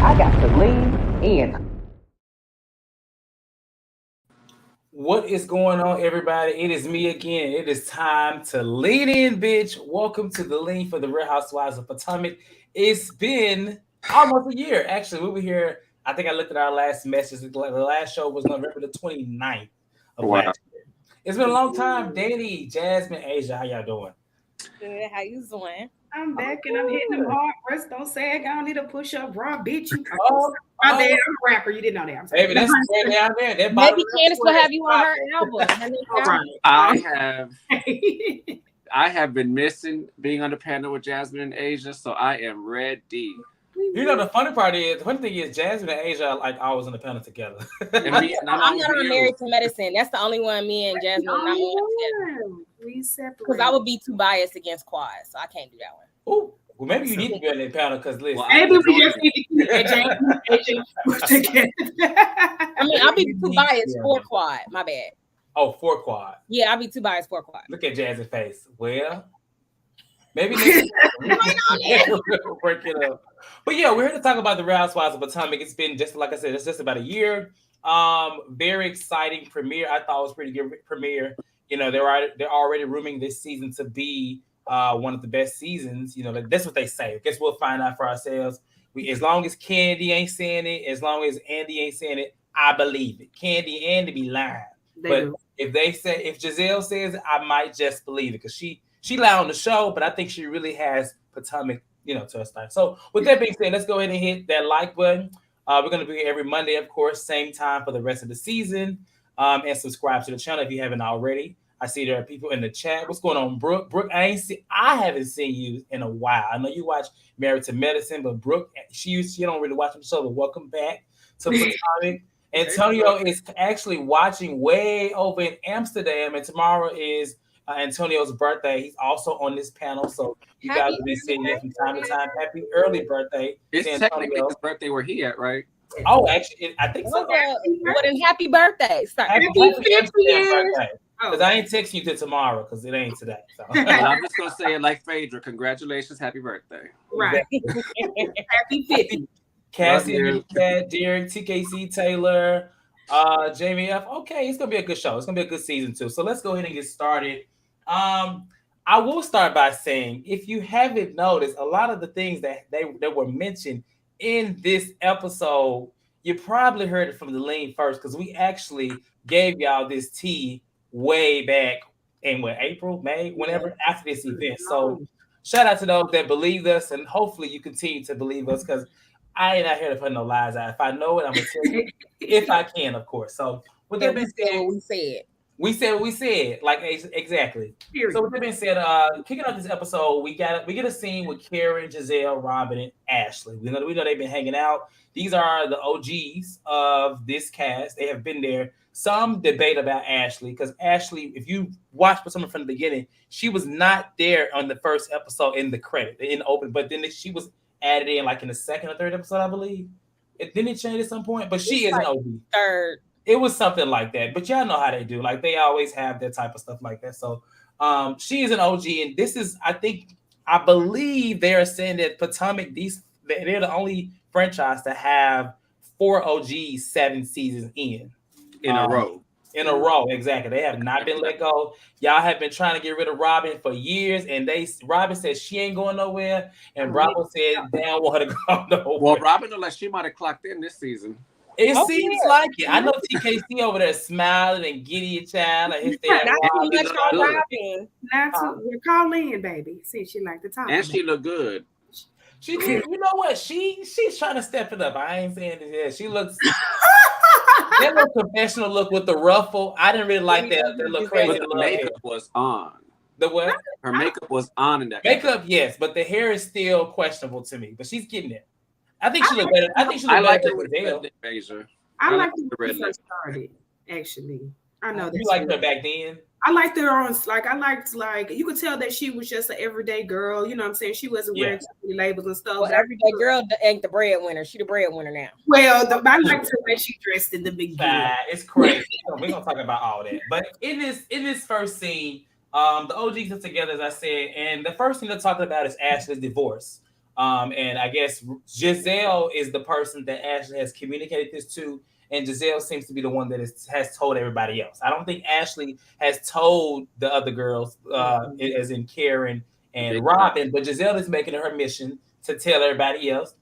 I got to lean in. What is going on, everybody? It is me again. It is time to lean in, bitch. Welcome to the Lean for the Real Housewives of Potomac. It's been almost a year. Actually, we were here. I think I looked at our last message. The last show was November the 29th of last year. It's been a long time. Danny, Jasmine, Asia, how y'all doing? Good. How you doing? I'm back and I'm hitting them hard. First, don't sag. I don't need a push up bra, bitch. You My bad. I'm a rapper. You didn't know that. I'm sorry. Baby, that's way down there. That Maybe Candace will have you on her album. I have been missing being on the panel with Jasmine and Asia, so I am ready. You know, the funny thing is Jasmine and Asia are like always on the panel together. I'm not on Married to Medicine. That's the only one me and Jasmine are not on together. We separate. Because I would be too biased against Quad, so I can't do that one. Oh, well, maybe you need to be on that panel because listen. Well, maybe we just need to keep AJ together. I mean, I'll be too biased for Quad. My bad. Oh, for Quad. Yeah, I'll be too biased for Quad. Look at Jazz's face. Well, maybe work it up. But yeah, we're here to talk about the Real Housewives of Potomac. It's been just like I said, it's just about a year. Very exciting premiere. I thought it was pretty good premiere. You know, they're already rooming this season to be one of the best seasons. You know, that's what they say. I guess we'll find out for ourselves. As long as Candy ain't saying it, as long as Andy ain't saying it, I believe it. Candy and Andy be lying. But if Gizelle says it, I might just believe it because she lied on the show, but I think she really has Potomac, to her style. So with that being said, let's go ahead and hit that like button. We're going to be here every Monday, of course, same time for the rest of the season. And subscribe to the channel if you haven't already. I see there are people in the chat. What's going on, Brooke? Brooke, I haven't seen you in a while. I know you watch Married to Medicine, but Brooke, she don't really watch the show, but welcome back to Potomac. Antonio is actually watching way over in Amsterdam, and tomorrow is Antonio's birthday. He's also on this panel, so you guys will be seeing it from time to time. Happy early birthday. It's technically his birthday where he at, right? Oh, actually, I think so. Well, then happy birthday. Happy 50th birthday. Because I ain't texting you till tomorrow because it ain't today. So. Well, I'm just going to say it like Phaedra. Congratulations. Happy birthday. Right. Happy 50. Cassie, Derek, TKC, Taylor, Jamie F. Okay, it's going to be a good show. It's going to be a good season too. So let's go ahead and get started. I will start by saying, if you haven't noticed, a lot of the things that were mentioned in this episode, you probably heard it from the Lean first because we actually gave y'all this tea way back in April, May, whenever after this event. So shout out to those that believed us, and hopefully you continue to believe us because I ain't out here to put no lies out. If I know it, I'm gonna tell you if I can, of course. So with that being said, we said what we said, like exactly. Period. So with that being said, kicking off this episode, we get a scene with Karen, Gizelle, Robin, and Ashley. We know they've been hanging out. These are the OGs of this cast. They have been there. Some debate about Ashley because Ashley, if you watch Potomac from the beginning, she was not there on the first episode in the credit, in the open, but then she was added in like in the second or third episode, I believe. Didn't it change at some point? But she is an OG. Third. It was something like that. But y'all know how they do. Like they always have that type of stuff like that. So she is an OG, and this is, I believe they are saying that Potomac, they're the only franchise to have 4 OGs 7 seasons in a row. In a row, exactly. They have not been let go. Y'all have been trying to get rid of Robin for years, and Robin said she ain't going nowhere, and Bravo said they don't want her to go nowhere. Well, Robin looked like she might have clocked in this season. It seems like it. I know TKC over there smiling and giddy a child. Like We're calling in, baby. See, she like the top. And she look good. She did. You know what? She's trying to step it up. I ain't saying this yet. She looks that little professional look with the ruffle. I didn't really like that look crazy. But the makeup was on. The what? Her makeup was on in that. Makeup, yes, but the hair is still questionable to me. But she's getting it. I think she looked better. I think she looked better with Dale. I liked her when she first started. Actually, I know that you liked her back then. I liked her on like you could tell that she was just an everyday girl. You know what I'm saying? She wasn't wearing too many labels and stuff. Well, everyday girl ain't the breadwinner. She the breadwinner now. Well, I liked her when she dressed in the big deal. It's crazy. We're gonna talk about all that. But in this first scene, the OGs are together, as I said, and the first thing they're talking about is Ashley's divorce. And I guess Gizelle is the person that Ashley has communicated this to, and Gizelle seems to be the one that has told everybody else. I don't think Ashley has told the other girls, as in Karen and Robin, but Gizelle is making it her mission to tell everybody else.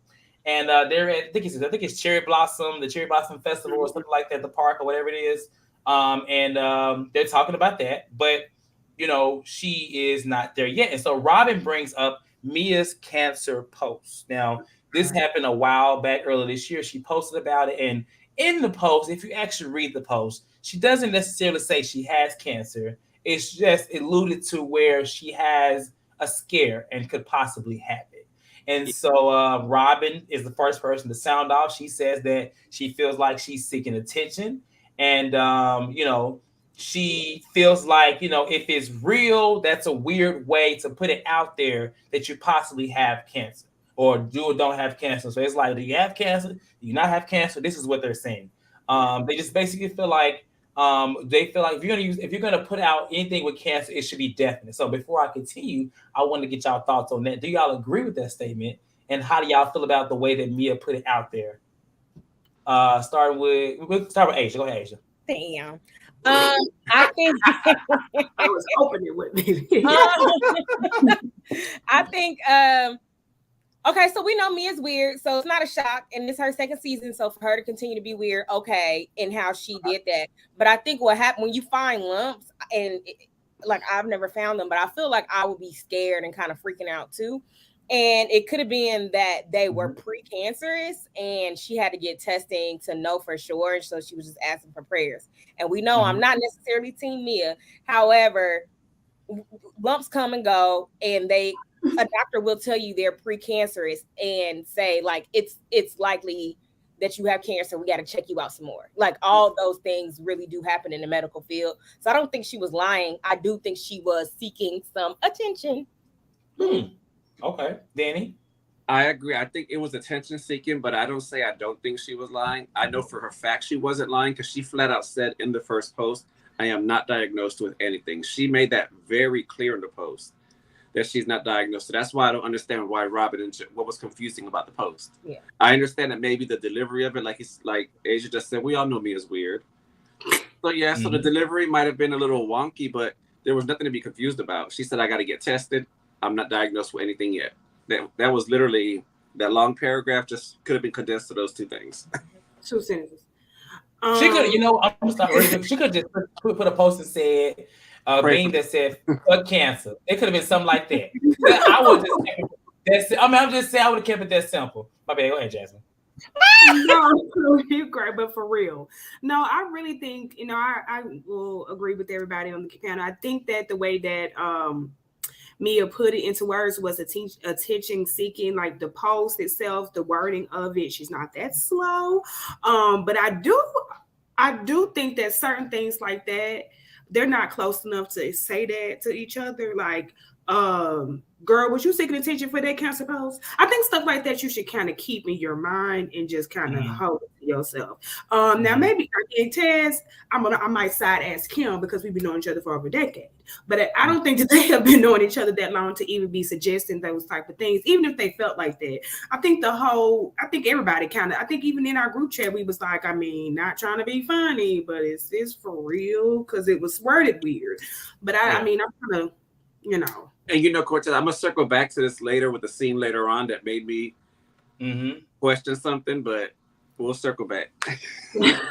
And they're at, I think it's Cherry Blossom, the Cherry Blossom Festival or something like that, the park or whatever it is. And they're talking about that, but she is not there yet. And so Robin brings up Mia's cancer post. Now, this happened a while back earlier this year. She posted about it, and in the post, if you actually read the post, she doesn't necessarily say she has cancer. It's just alluded to where she has a scare and could possibly have it. And so Robin is the first person to sound off. She says that she feels like she's seeking attention. And, she feels like, if it's real, that's a weird way to put it out there that you possibly have cancer or do or don't have cancer. So it's like, do you have cancer? Do you not have cancer? This is what they're saying. They just basically feel like if you're gonna put out anything with cancer, it should be definite. So before I continue, I want to get y'all thoughts on that. Do y'all agree with that statement? And how do y'all feel about the way that Mia put it out there? We'll start with Asia. Go ahead, Asia. Damn. I think I was hoping it would be. I think okay, so we know Mia's weird, so it's not a shock, and it's her second season, so for her to continue to be weird, okay, and how she did that. But I think what happened when you find lumps, and like I've never found them, but I feel like I would be scared and kind of freaking out too. And it could have been that they were precancerous and she had to get testing to know for sure. So she was just asking for prayers. And we know I'm not necessarily Team Mia. However, lumps come and go, and a doctor will tell you they're precancerous and say, like, it's likely that you have cancer. We got to check you out some more. Like, all those things really do happen in the medical field. So I don't think she was lying. I do think she was seeking some attention. Okay, Danny. I agree. I think it was attention seeking, but I don't think she was lying. I know for her fact she wasn't lying because she flat out said in the first post, I am not diagnosed with anything. She made that very clear in the post that she's not diagnosed. So that's why I don't understand why Robin and what was confusing about the post. Yeah. I understand that maybe the delivery of it, like Asia just said, we all know Mia's weird. So yeah, so the delivery might have been a little wonky, but there was nothing to be confused about. She said, I got to get tested. I'm not diagnosed with anything yet. That was literally, that long paragraph just could have been condensed to those two things. 2 sentences. She could, she could just put a post and said, meme that said, fuck cancer. It could have been something like that. I'm just saying I would have kept it that simple. My bad, go ahead, Jasmine. No, you're great, but for real. No, I really think, I will agree with everybody on the panel. I think that the way that Mia put it into words was attention seeking, like the post itself, the wording of it. She's not that slow. But I do think that certain things like that, they're not close enough to say that to each other. Like, girl, was you seeking attention for that cancer post? I think stuff like that you should kind of keep in your mind and just kind of hold it to yourself. Now maybe in Taz, I might side ask Kim because we've been knowing each other for over a decade. But I don't think that they have been knowing each other that long to even be suggesting those type of things, even if they felt like that. I think everybody I think even in our group chat, we was like, not trying to be funny, but is this for real? Because it was worded weird. But I'm kind of, And Cortez, I'm gonna circle back to this later with the scene later on that made me question something, but we'll circle back.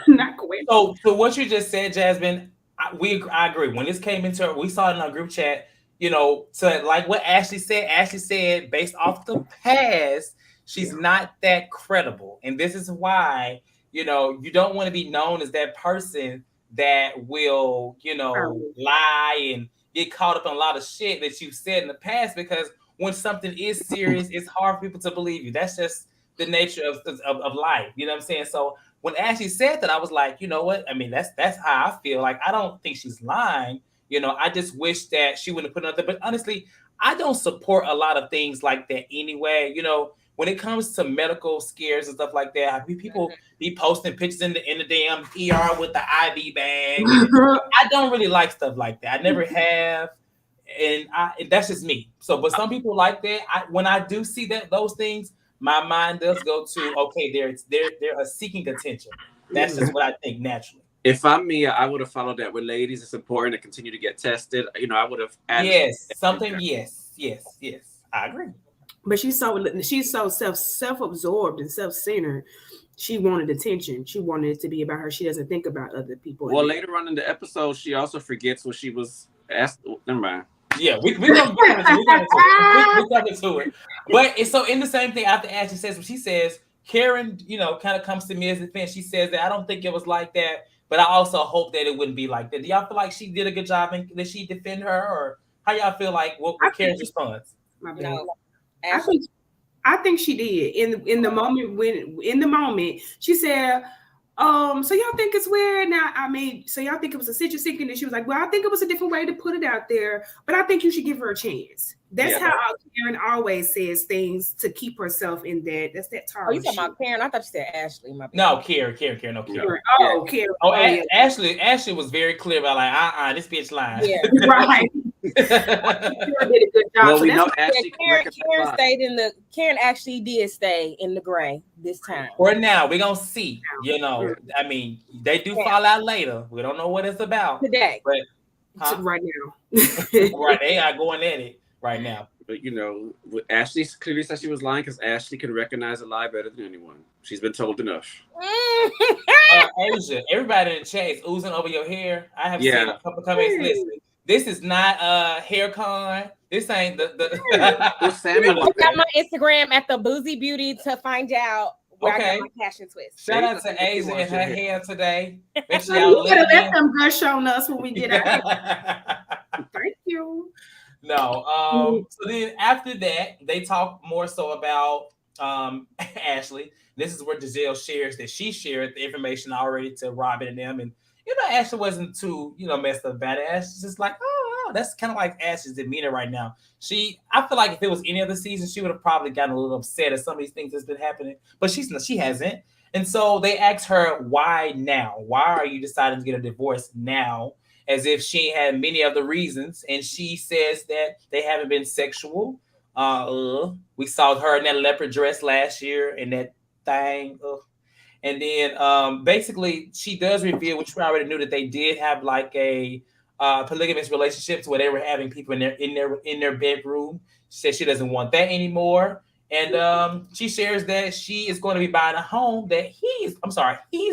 Not quite. So what you just said, Jasmine, I agree. When this came into, we saw it in our group chat, to like what Ashley said, based off the past, she's not that credible. And this is why, you don't want to be known as that person that will, lie and get caught up in a lot of shit that you've said in the past, because when something is serious, it's hard for people to believe you. That's just the nature of life. You know what I'm saying? So when Ashley said that, I was like, you know what? I mean, that's how I feel. Like, I don't think she's lying. I just wish that she wouldn't have put another. But honestly, I don't support a lot of things like that anyway. When it comes to medical scares and stuff like that, people be posting pictures in the damn ER with the IV bag. I don't really like stuff like that. I never have. and that's just me. So, but some people like that. When I do see those things, my mind does go to, okay, they're seeking attention. That's just what I think naturally. If I'm Mia, I would have followed that with ladies. It's important to continue to get tested. You know, I would have added Yes. I agree. But she's so self-absorbed and self-centered. She wanted attention. She wanted it to be about her. She doesn't think about other people. Well, later on in the episode, she also forgets what she was asked. Never mind. Yeah, we coming to it. But it's so in the same thing after Ashley says what she says, Karen, kind of comes to me as a defense. She says that I don't think it was like that, but I also hope that it wouldn't be like that. Do y'all feel like she did a good job and did she defend her, or how y'all feel like what Karen's response? No, I think she did in the moment she said, so y'all think it's weird now? I mean, so y'all think it was a situation? And she was like, well, I think it was a different way to put it out there, but I think you should give her a chance. That's how Karen always says things to keep herself in that. That's that target. Oh, you talking about Karen? I thought you said Ashley. No, Karen. No, Karen. Oh, Karen. Oh, Ashley was very clear about like, this bitch lying. Yeah, right. Karen did a good job. Well, we know Ashley. Karen actually did stay in the gray this time. For now, we're gonna see. I mean, they do fall out later. We don't know what it's about today, but right now, right, they are going at it right now. But Ashley clearly said she was lying because Ashley can recognize a lie better than anyone. She's been told enough. Asia, everybody in the chat is oozing over your hair. I have seen a couple comments. Listen, this is not hair con. This ain't the I got my Instagram at the Boozy Beauty to find out where I got my passion twist. Shout out to Asia and her hair today. Make sure you better let them gush on us when we get out. Thank you. No. So then after that, they talk more so about Ashley. This is where Gizelle shares that she shared the information already to Robin and them. And Ashley wasn't too, messed up about it. Ashley's just like, oh, that's kind of like Ashley's demeanor right now. I feel like if it was any other season, she would have probably gotten a little upset at some of these things that's been happening. But she hasn't. And so they asked her, why now? Why are you deciding to get a divorce now? As if she had many other reasons. And she says that they haven't been sexual. We saw her in that leopard dress last year and that thing. And then basically she does reveal, which we already knew, that they did have like a polygamous relationship where they were having people in their bedroom. She said she doesn't want that anymore. And she shares that she is going to be buying a home that he's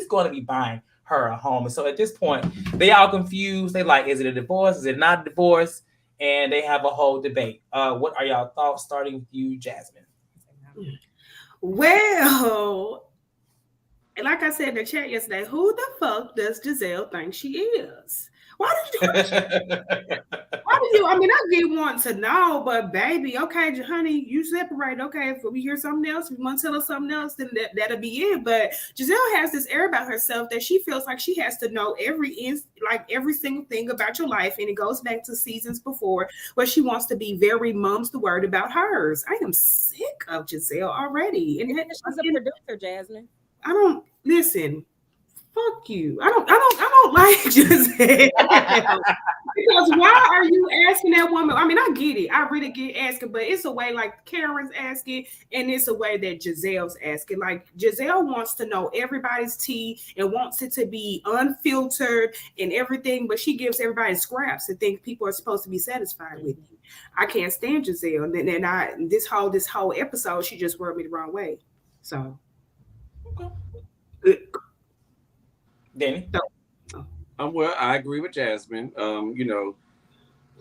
going to be buying her a home. And so at this point, they all confused. They like, is it a divorce? Is it not a divorce? And they have a whole debate. What are y'all thoughts, starting with you, Jasmine? Well, like I said in the chat yesterday, who the fuck does Gizelle think she is? Why did you? I mean, I did want to know, but baby, okay, honey, you separate. Okay, if we hear something else, if you want to tell us something else, then that'll be it. But Gizelle has this air about herself that she feels like she has to know every single thing about your life, and it goes back to seasons before where she wants to be very mum's the word about hers. I am sick of Gizelle already. And she's a producer, Jasmine. I don't listen. Fuck you. I don't like Gizelle. Because why are you asking that woman? I mean, I get it. I really get asking, but it's a way like Karen's asking, and it's a way that Gizelle's asking. Like Gizelle wants to know everybody's tea and wants it to be unfiltered and everything, but she gives everybody scraps and think people are supposed to be satisfied with you. I can't stand Gizelle. And then this whole episode, she just rubbed me the wrong way. So Danny? Well, I agree with Jasmine.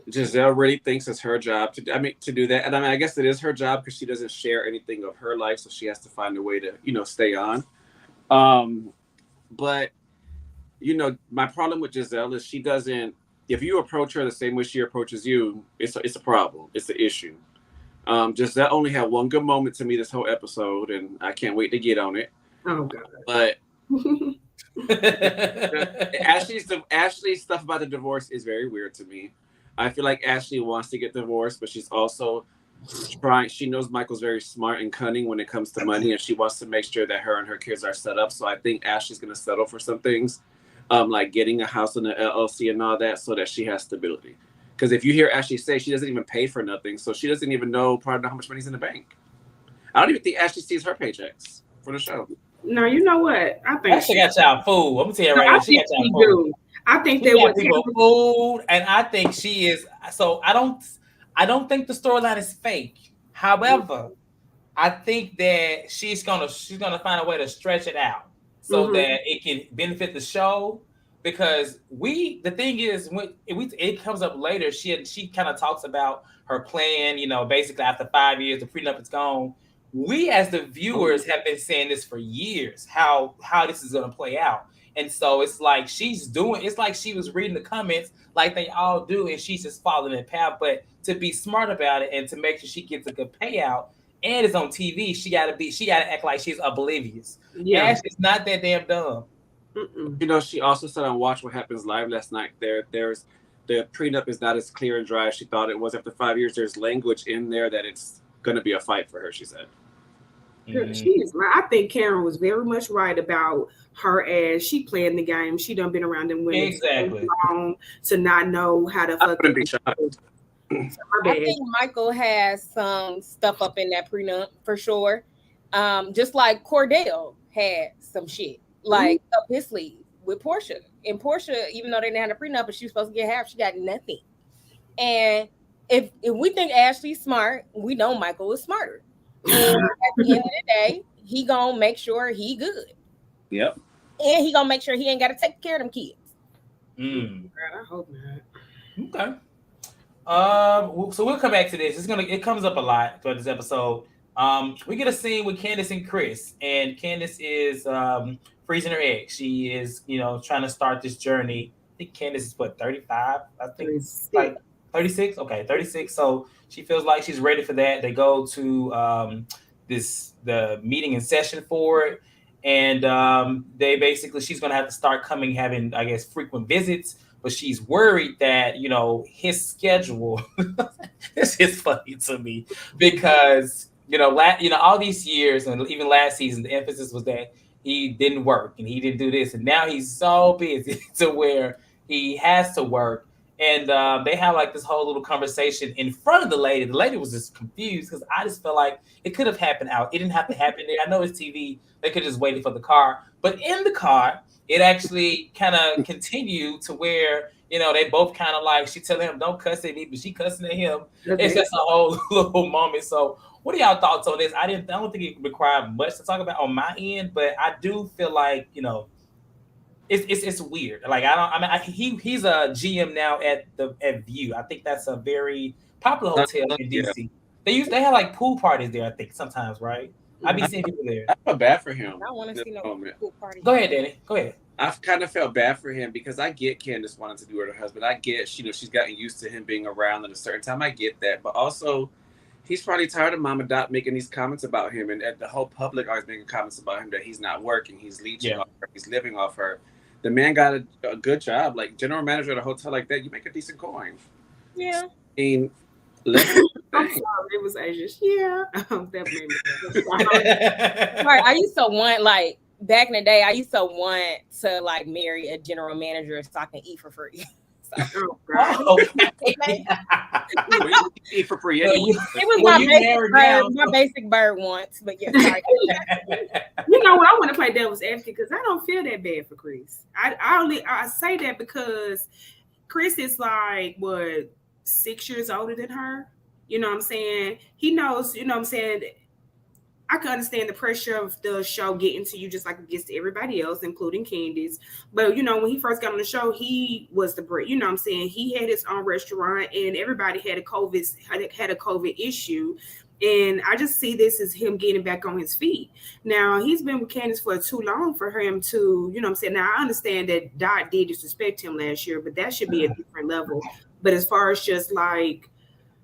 Gizelle really thinks it's her job to do that. And I guess it is her job because she doesn't share anything of her life. So she has to find a way to, stay on. But, my problem with Gizelle is she doesn't, if you approach her the same way she approaches you, it's a problem. It's an issue. Gizelle only had one good moment to me this whole episode, and I can't wait to get on it. Oh, God. But Ashley's stuff about the divorce is very weird to me. I feel like Ashley wants to get divorced, but she's also trying. She knows Michael's very smart and cunning when it comes to money, and she wants to make sure that her and her kids are set up. So I think Ashley's going to settle for some things, like getting a house in the LLC and all that, so that she has stability. Because if you hear Ashley say she doesn't even pay for nothing, so she doesn't even probably know how much money's in the bank. I don't even think Ashley sees her paychecks for the show. No, you know what? I think Ashley got y'all food. I'm gonna tell you right now, she got y'all food. I think she that got people food, and I think she is. So I don't think the storyline is fake. However, I think that she's gonna find a way to stretch it out so that it can benefit the show. Because the thing is, when it comes up later, she kind of talks about her plan. You know, basically after 5 years, the prenup is gone. We as the viewers have been saying this for years, how this is going to play out. And so it's like it's like she was reading the comments like they all do, and she's just following the path. But to be smart about it and to make sure she gets a good payout and it's on TV, she gotta act like she's oblivious. Yeah, Ashley's not that damn dumb. You know, she also said on Watch What Happens Live last night, there's the prenup is not as clear and dry as she thought it was after 5 years. There's language in there that it's going to be a fight for her, she said. She is right. I think Karen was very much right about her as she playing the game. She done been around them women exactly long to not know how to fucking be shocked. I think Michael has some stuff up in that prenup for sure. Just like Cordell had some shit like up his sleeve with Portia. And Portia, even though they didn't have a prenup, but she was supposed to get half, she got nothing. And if we think Ashley's smart, we know Michael is smarter. And at the end of the day, he gonna make sure he good. Yep. And he gonna make sure he ain't got to take care of them kids. God, I hope not. Okay. So we'll come back to this. It comes up a lot throughout this episode. We get a scene with Candace and Chris, and Candace is freezing her eggs. She is, trying to start this journey. I think Candace is 35. I think it's like 36. Okay, 36. So she feels like she's ready for that. They go to the meeting and session for it, and she's gonna have to start having, I guess, frequent visits. But she's worried that, his schedule. This is funny to me because all these years and even last season, the emphasis was that he didn't work and he didn't do this, and now he's so busy to where he has to work. And they have like this whole little conversation in front of the lady. The lady was just confused because I just felt like it could have happened out. It didn't have to happen there. I know it's TV. They could just wait for the car. But in the car, it actually kind of continued to where, they both kind of like, she telling him, don't cuss at me, but she cussing at him. Okay. It's just a whole little moment. So what are y'all thoughts on this? I don't think it required much to talk about on my end, but I do feel like, it's weird. Like he's a GM now at View. I think that's a very popular hotel in DC. Yeah. They have like pool parties there, I think, sometimes, right? I be seeing people there. I feel bad for him. I want to see no pool party. Go ahead, Danny. Go ahead. I've kind of felt bad for him because I get Candace wanting to do with her husband. I get, she's gotten used to him being around at a certain time. I get that. But also, he's probably tired of Mama Dot making these comments about him. And the whole public always making comments about him that he's not working. He's leeching off her. He's living off her. The man got a good job. Like, general manager at a hotel like that, you make a decent coin. Yeah. I mean, I'm sorry, it was Asian. Yeah. That made me right. I used to want, like, back in the day, I used to want to, like, marry a general manager so I can eat for free. Eat for free anyway. It was my basic bird once, but yeah. Sorry. You know what? I want to play devil's advocate because I don't feel that bad for Chris. I say that because Chris is like 6 years older than her. You know what I'm saying? He knows. You know what I'm saying? I can understand the pressure of the show getting to you just like it gets to everybody else, including Candace. But, when he first got on the show, he was the bread. You know what I'm saying? He had his own restaurant and everybody had a COVID issue. And I just see this as him getting back on his feet. Now, he's been with Candace for too long for him to, you know what I'm saying? Now, I understand that Dot did disrespect him last year, but that should be a different level. But as far as just like,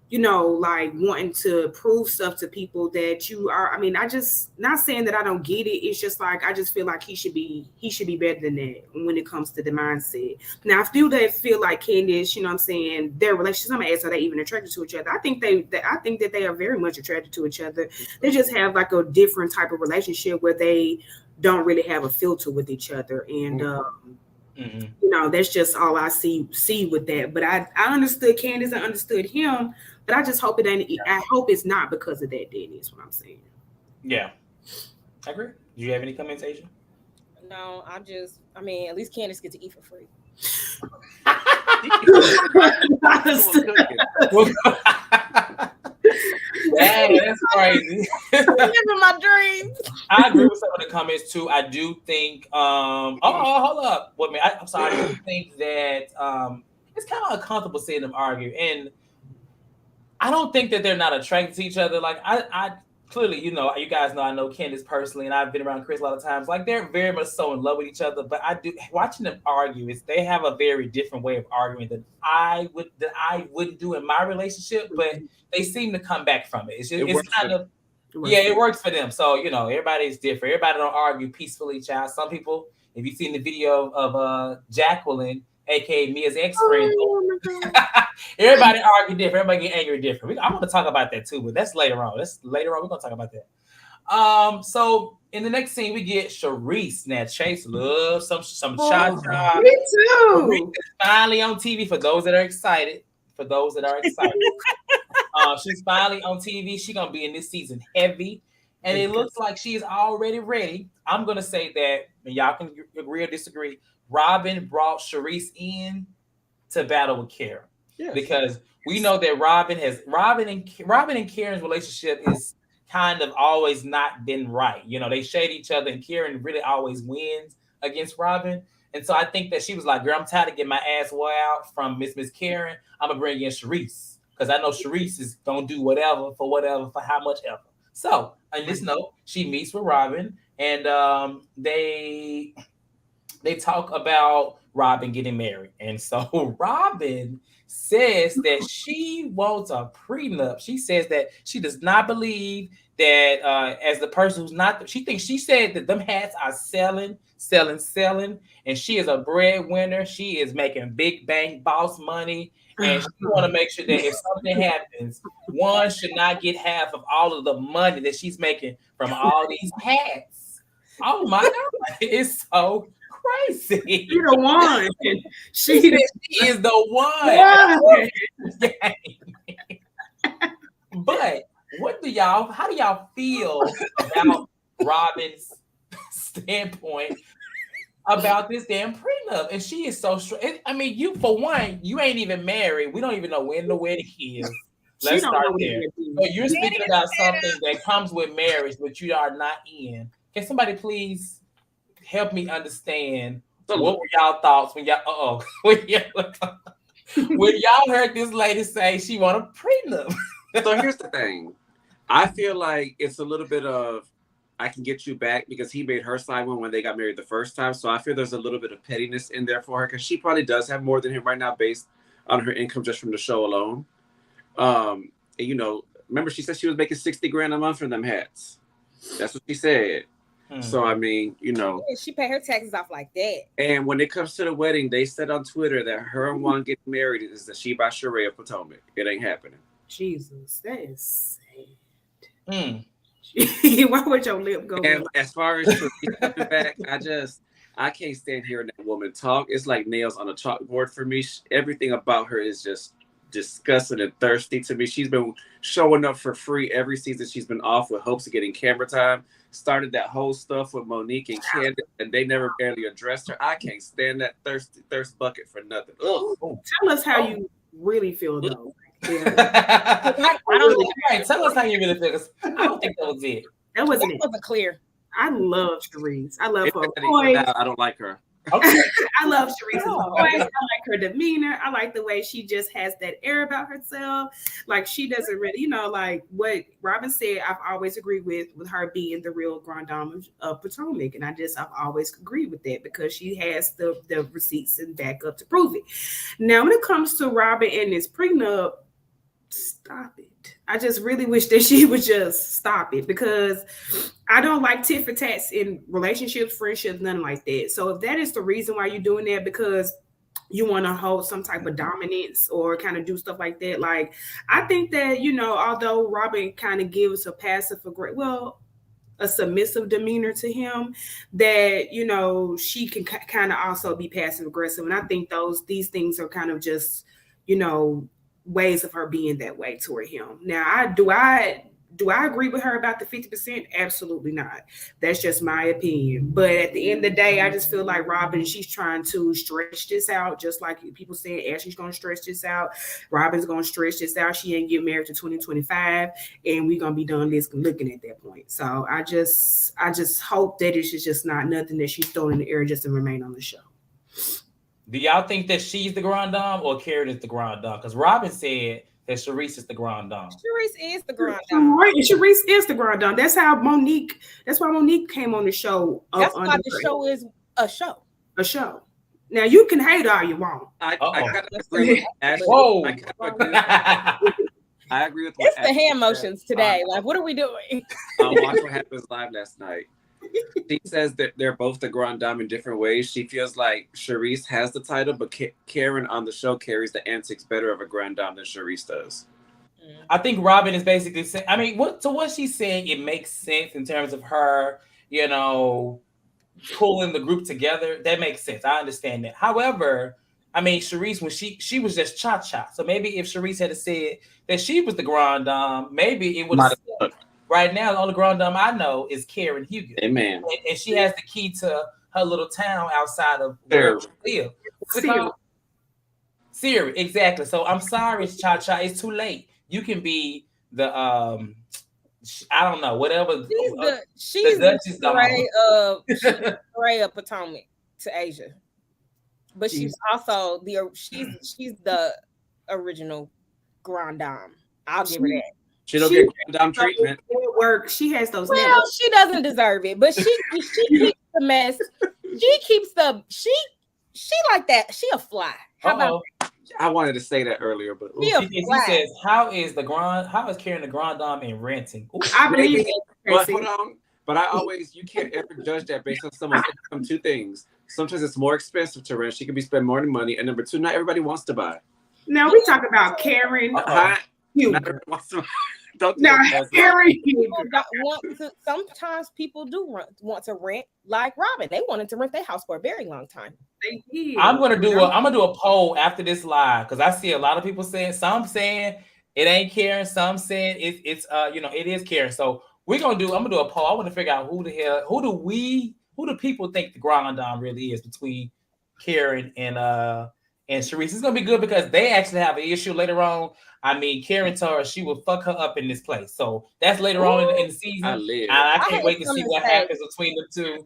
like wanting to prove stuff to people that you are. I mean, I just not saying that I don't get it. It's just like I just feel like he should be better than that when it comes to the mindset. Now, I do feel like Candace, you know what I'm saying, their relationship, I'm gonna ask, are they even attracted to each other? I think that they are very much attracted to each other. They just have like a different type of relationship where they don't really have a filter with each other. And You know, that's just all I see with that. But I understood Candace, I understood him, but I just hope it ain't. I hope it's not because of that. Then is what I'm saying. Yeah, I agree. Do you have any comments, Asia? No, I mean, at least Candace gets to eat for free. That's crazy. Living my dreams. I agree with some of the comments too. I do think hold up. Wait a minute. I'm sorry. I do think that it's kind of uncomfortable seeing them argue. And I don't think that they're not attracted to each other. Like I clearly, you guys know I know Candace personally, and I've been around Chris a lot of times. Like they're very much so in love with each other. But I do watching them argue they have a very different way of arguing than I wouldn't do in my relationship. But they seem to come back from it. It's kind of it works for them. So everybody's different. Everybody don't argue peacefully, child. Some people, if you've seen the video of Jacqueline, aka Mia's ex-friend. Everybody argue different. Everybody get angry different. I want to talk about that too, but that's later on. We're gonna talk about that. So in the next scene, we get Charisse. Now Chase loves some cha-cha. Me too. Charisse is finally on TV for those that are excited. She's finally on TV. She's gonna be in this season heavy, and it looks like she is already ready. I'm gonna say that, and y'all can agree or disagree. Robin brought Charisse in to battle with Karen. Yes. Because we know that Robin and Karen's relationship is kind of always not been right. They shade each other, and Karen really always wins against Robin. And so I think that she was like, girl, I'm tired of getting my ass wore out from Miss Karen. I'm gonna bring in Charisse because I know Charisse is gonna do whatever for how much ever. So on this note, she meets with Robin, and they talk about Robin getting married. And so Robin says that she wants a prenup. She says that she does not believe that as the person who's not, she said that them hats are selling, and she is a breadwinner. She is making big bang boss money, and she want to make sure that if something happens, one should not get half of all of the money that she's making from all these hats. Oh my God, it's so crazy. You're the one. She is the one. But how do y'all feel about Robin's standpoint about this damn prenup? And she is so strong. I mean, you ain't even married. We don't even know when the wedding is. Let's start there. So you're speaking about something that comes with marriage, but you are not in. Can somebody please help me understand what were y'all thoughts when y'all heard this lady say she want a prenup? So here's the thing. I feel like it's a little bit of I can get you back because he made her sign one when they got married the first time. So I feel there's a little bit of pettiness in there for her because she probably does have more than him right now based on her income just from the show alone. And remember she said she was making $60,000 a month from them hats. That's what she said. So I mean, she paid her taxes off like that. And when it comes to the wedding, they said on Twitter that her and Juan getting married is the She by Sheree of Potomac. It ain't happening. Jesus, that is sad. Why would your lip go? And as far as coming back, I can't stand hearing that woman talk. It's like nails on a chalkboard for me. Everything about her is just disgusting and thirsty to me. She's been showing up for free every season she's been off with hopes of getting camera time. Started that whole stuff with Monique and Candace, and they never barely addressed her. I can't stand that thirst bucket for nothing. Ugh. Tell us how you really feel, though. I don't know. Right. Tell us how you really feel. I don't think that was it. That wasn't clear. I love Charisse. I love her voice. I don't like her. Okay. I love Charisse's voice. I like her demeanor. I like the way she just has that air about herself. Like she doesn't really, like what Robin said, I've always agreed with her being the real Grand Dame of Potomac. And I've always agreed with that because she has the receipts and backup to prove it. Now, when it comes to Robin and this prenup, stop it. I just really wish that she would just stop it because I don't like tit for tats in relationships, friendships, nothing like that. So if that is the reason why you're doing that, because you want to hold some type of dominance or kind of do stuff like that, like I think that, although Robin kind of gives a passive aggressive, a submissive demeanor to him, that she can kind of also be passive aggressive, and I think these things are kind of just ways of her being that way toward him. Now, do I agree with her about the 50%? Absolutely not. That's just my opinion. But at the end of the day, I just feel like Robin, she's trying to stretch this out, just like people saying Ashley's going to stretch this out. Robin's going to stretch this out. She ain't get married to 2025, and we're going to be done looking at that point. So I just hope that it's just not nothing that she's throwing in the air just to remain on the show. Do y'all think that she's the grand dame or Karen is the grand dame? Because Robin said that Charisse is the grand dame. Charisse is the grand dame. Right, Charisse is the grand dame. That's why Monique came on the show. That's why the show is a show. A show. Now you can hate all you want. I kind of agree with Ashley. Whoa. I agree with what it's the hand motions today. Like, what are we doing? Watch What Happens Live last night. She says that they're both the grand dame in different ways. She feels like Charisse has the title, but Karen on the show carries the antics better of a grand dame than Charisse does. I think Robin is basically saying, I mean, what she's saying, it makes sense in terms of her, pulling the group together. That makes sense. I understand that. However, I mean, Charisse, when she was just cha-cha. So maybe if Charisse had said that she was the grand dame, maybe it would have. Right now, the only grand dame I know is Karen Hugo. Amen. And she has the key to her little town outside of where she lives. Siri, exactly. So I'm sorry, Cha-Cha, it's too late. You can be the I don't know, whatever. She's the Ray of Potomac to Asia, but she's also she's the original grand dame. I'll give her that. She don't get grand dame treatment. It works. She has those. Well, she doesn't deserve it, but she keeps the mess. She keeps she like that. She a fly. How about that? I wanted to say that earlier, but he says, how is Karen the grand dame in renting? Ooh, I believe but hold on. But you can't ever judge that based on someone's income. Two things. Sometimes it's more expensive to rent. She can be spending more money. And number two, not everybody wants to buy. Now we talk about Karen. Not everybody wants to buy. Sometimes people do want to rent, like Robin. They wanted to rent their house for a very long time. I'm gonna do a poll after this live because I see a lot of people saying, some saying it ain't Karen, some saying it's it is Karen. So I'm gonna do a poll. I want to figure out who do people think the grand dame really is between Karen and Charisse. It's gonna be good because they actually have an issue later on. I mean, Karen told her she will fuck her up in this place. So that's later on in the season. I can't wait to see what happens between the two.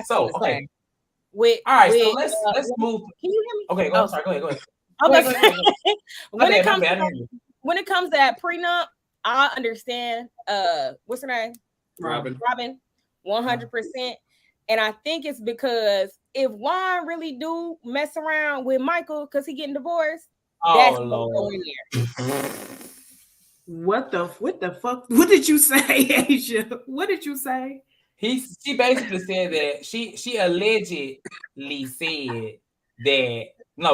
So, okay. All right, so let's move. Can you hear me? Okay, sorry. Go ahead. When it comes to that prenup, I understand. What's her name? Robin. 100%. And I think it's because if Juan really do mess around with Michael because he getting divorced, that's Lord. in there. What the fuck? What did you say, Asia? What did you say? She basically said that she allegedly said that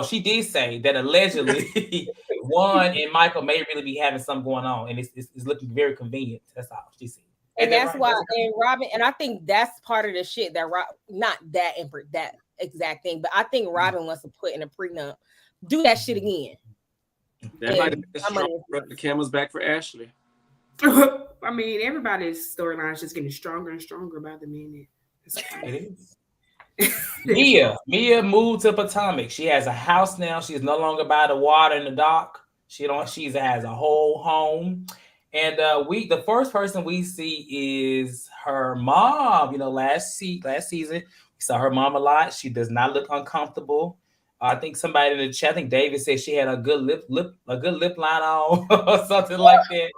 she did say that allegedly Juan and Michael may really be having something going on, and it's looking very convenient. That's all she said. And that's why, and Robin, and I think that's part of the shit that not that exact thing, but I think Robin wants to put in a prenup, do that shit again. That might have the camel's back for Ashley. I mean, everybody's storyline is just getting stronger and stronger by the minute. It is. Mia moved to Potomac. She has a house now. She's no longer by the water in the dock. She has a whole home. And the first person we see is her mom. Last season we saw her mom a lot. She does not look uncomfortable. I think somebody in the chat, I think David said she had a good lip line on or something like that.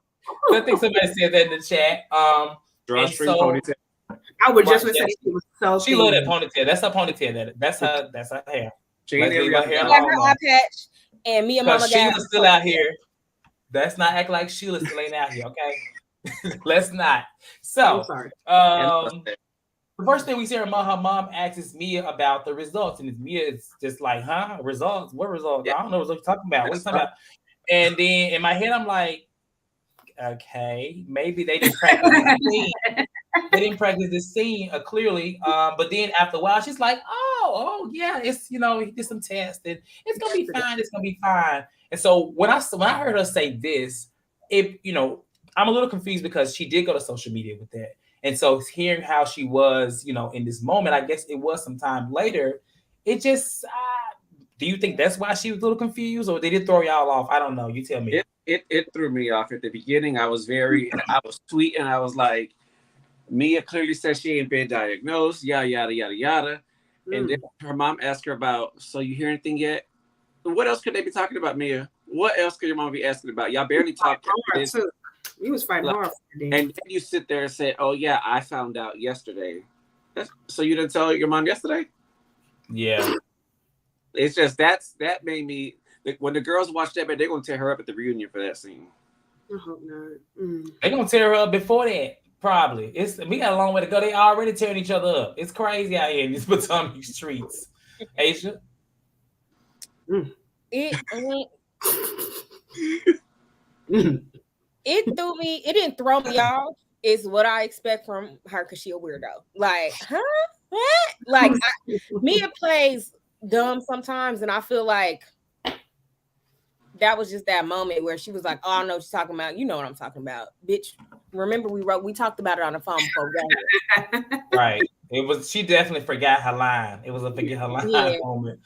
So I think somebody said that in the chat. Ponytail. I would just say she was so. She loved that ponytail. That's her ponytail. That's her hair. She got her eye patch, and me and Mama Sheila's still out here. Let's not act like Sheila still ain't out here, okay? Let's not. So, I'm sorry. The first thing we see her mom asks Mia about the results, and Mia is just like, "Huh? Results? What results? I don't know what you're talking about. What are you talking about?" And then in my head, I'm like, okay, maybe they didn't practice this scene. They didn't practice this scene clearly. But then after a while, she's like, oh yeah, it's he did some tests and it's gonna be fine. It's gonna be fine. And so when I heard her say this, I'm a little confused because she did go to social media with that. And so hearing how she was, in this moment, I guess it was some time later. It just, do you think that's why she was a little confused, or did it throw y'all off? I don't know. You tell me. It threw me off at the beginning. I was sweet, and I was like, Mia clearly said she ain't been diagnosed, yada yada yada yada. And then her mom asked her about, so you hear anything yet? What else could they be talking about, Mia? What else could your mom be asking about? Y'all barely talked. He was fighting hard. And then you sit there and say, oh yeah, I found out yesterday. So you didn't tell your mom yesterday? Yeah. It's just that made me, when the girls watch that, they're gonna tear her up at the reunion for that scene. I hope not. They're gonna tear her up before that, probably. We got a long way to go. They already tearing each other up. It's crazy out here in these Potomac streets. Aisha? It threw me. It didn't throw me off. It's what I expect from her because she a weirdo. Like, huh? What? Like, Mia plays dumb sometimes, and I feel like that was just that moment where she was like, "Oh, I know what you're talking about. You know what I'm talking about, bitch." Remember, we talked about it on the phone before. Right. She definitely forgot her line. It was a forget her line moment.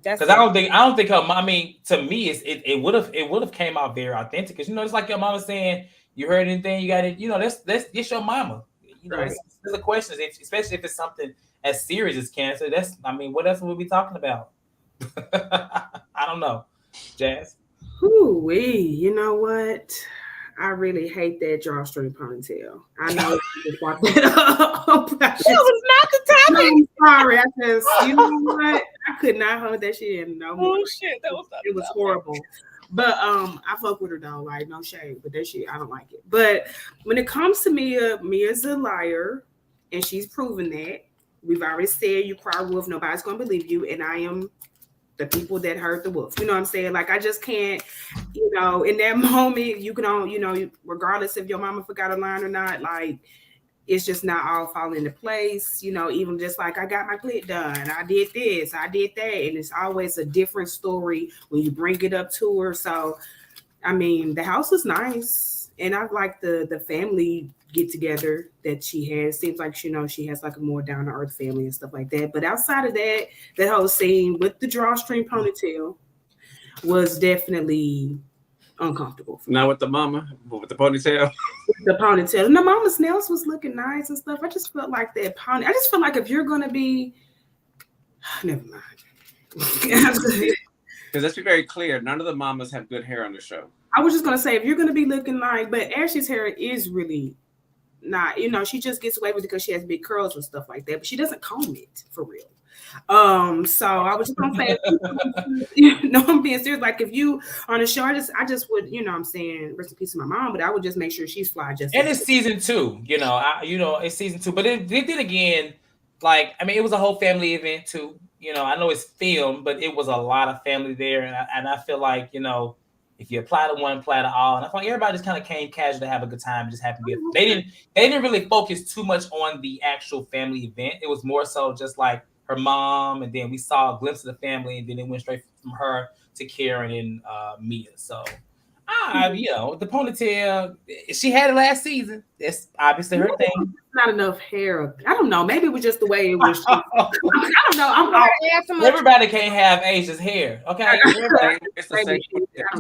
Because I don't think her. I mean, to me, it would have came out very authentic. Because it's like your mama saying, "You heard anything? You got it." That's your mama. Right. It's the questions, especially if it's something as serious as cancer. What else would we be talking about? I don't know, Jazz. Ooh-wee. You know what? I really hate that drawstring ponytail. I know you just brought that up. That was not the topic. I'm sorry. You know what? I could not hold that shit in no more. Oh shit, that was not it was horrible. But I fuck with her though, like no shade. But that shit, I don't like it. But when it comes to Mia's a liar, and she's proven that. We've already said you cry wolf, nobody's gonna believe you, and I am the people that heard the wolf. You know what I'm saying? Like, I just can't, in that moment, you can regardless if your mama forgot a line or not, like, it's just not all falling into place. Even just like, I got my clit done. I did this, I did that. And it's always a different story when you bring it up to her. So, the house is nice. And I like the family get together that she has. Seems like she has like a more down to earth family and stuff like that. But outside of that whole scene with the drawstring ponytail was definitely uncomfortable. Now with the mama, with the ponytail. The ponytail. And the mama's nails was looking nice and stuff. I just felt like that pony. I just feel like if you're gonna be, never mind. Because let's be very clear, none of the mamas have good hair on the show. I was just gonna say, if you're gonna be looking like, but Ashley's hair is really not, she just gets away with it because she has big curls and stuff like that, but she doesn't comb it for real. So I was just gonna say, I'm being serious. Like, if you on a show, I just would, I'm saying, rest in peace to my mom, but I would just make sure she's fly. It's season 2, it's season 2, but it did again. Like, it was a whole family event too. I know it's filmed, but it was a lot of family there, and I feel like if you apply to one, apply to all. And I thought everybody just kind of came casual to have a good time, just happened to be. They didn't really focus too much on the actual family event. It was more so just like her mom, and then we saw a glimpse of the family, and then it went straight from her to Karen and Mia. So, the ponytail, she had it last season. That's obviously her thing. Not enough hair. I don't know. Maybe it was just the way it was. I don't know. Everybody can't have Asia's hair. Okay. It's the same.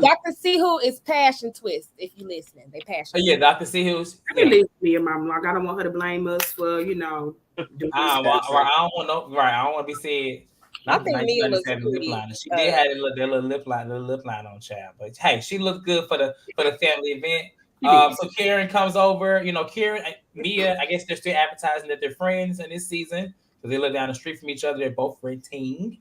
Dr. Sihu is passion twist. If you listening, they passion. Yeah, Dr. Sihu's. I believe me and mom. Like, I don't want her to blame us for I don't want to be said. I think Mia looks pretty. She did have that little lip line on, child. But hey, she looked good for the family event. So Karen comes over. Karen, Mia, I guess they're still advertising that they're friends in this season because they live down the street from each other. They're both renting.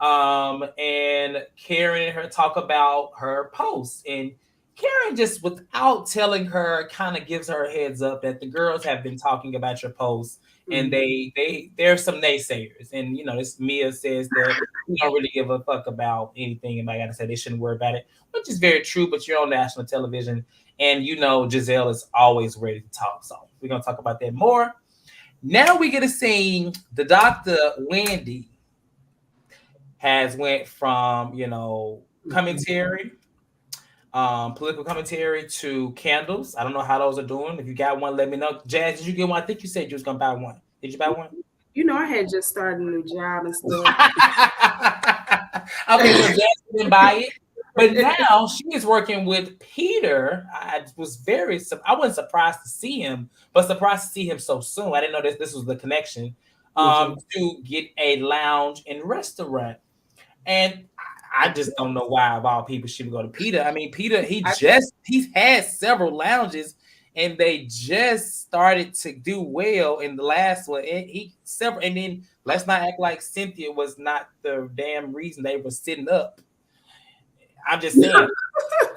And Karen and her talk about her posts, and Karen just without telling her kind of gives her a heads up that the girls have been talking about your post and there's some naysayers. And this Mia says that we don't really give a fuck about anything, and I gotta say they shouldn't worry about it, which is very true, but you're on national television and Gizelle is always ready to talk. So we're gonna talk about that more. Now we get to see the Dr. Wendy has went from commentary, political commentary to candles. I don't know how those are doing. If you got one, let me know. Jazz, did you get one? I think you said you was gonna buy one. Did you buy one? I had just started a new job and stuff. Okay, so Jazz didn't buy it, but now she is working with Peter. I wasn't surprised to see him, but surprised to see him so soon. I didn't know this was the connection to get a lounge and restaurant. And I just don't know why of all people she would go to Peter. I mean, Peter, he's had several lounges and they just started to do well in the last one. And then let's not act like Cynthia was not the damn reason they were sitting up. I'm just saying.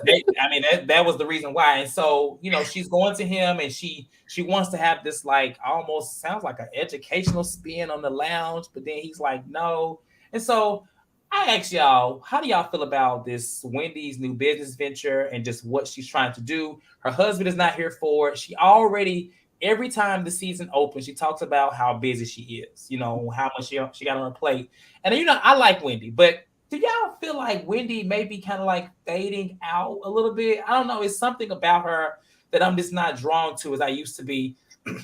That was the reason why. And so, she's going to him and she wants to have this like almost sounds like an educational spin on the lounge, but then he's like, no. And so I ask y'all, how do y'all feel about this Wendy's new business venture and just what she's trying to do? Her husband is not here for it. She already, every time the season opens, she talks about how busy she is, how much she got on her plate. And I like Wendy, but do y'all feel like Wendy may be kind of like fading out a little bit? I don't know. It's something about her that I'm just not drawn to as I used to be.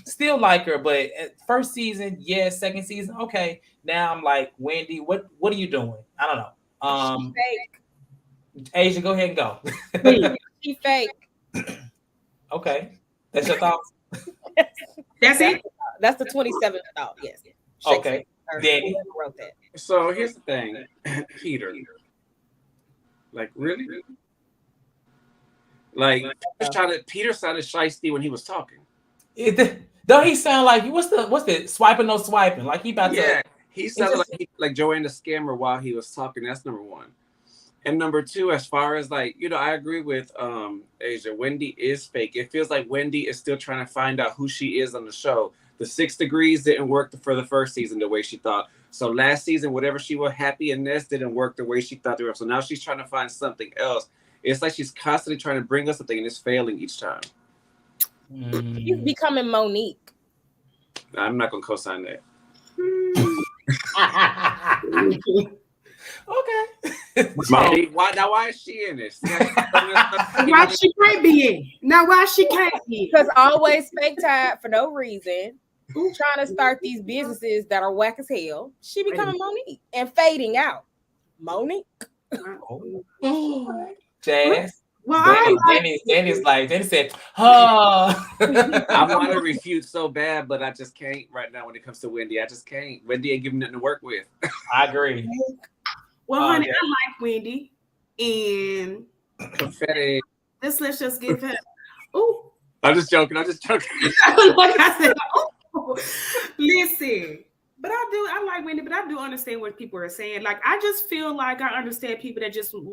Still like her, but first season, yes. Second season, okay. Now I'm like, Wendy, what are you doing? I don't know. She's fake. Asia, go ahead and go. She fake. Okay, that's your thoughts. That's it. That's the 27th thought. Yes. Okay. Danny wrote that. So here's the thing, Peter. Like really? Like Peter sounded shiesty when he was talking. Don't he sound like what's the swiping no swiping? Like he about to. He sounded like Joanne the scammer while he was talking. That's number one. And number two, as far as I agree with Asia. Wendy is fake. It feels like Wendy is still trying to find out who she is on the show. The 6 degrees didn't work for the first season the way she thought. So last season, whatever she was happy in this didn't work the way she thought they were. So now she's trying to find something else. It's like she's constantly trying to bring us something and it's failing each time. She's becoming Monique. I'm not gonna co-sign that. Okay. Monique, why is she in this? Why she can't be in? Now why she can't be? Because always fake tired for no reason. Trying to start these businesses that are whack as hell. She becoming Monique and fading out. Monique. Jazz. Well, Danny said, oh. I want to refute so bad, but I just can't right now when it comes to Wendy. I just can't. Wendy ain't giving nothing to work with. I agree. Well, honey, I like Wendy. And confetti. Let's just give her. Oh. I'm just joking. Like I said, listen. But I like Wendy, but I do understand what people are saying. Like, I just feel like I understand people that just have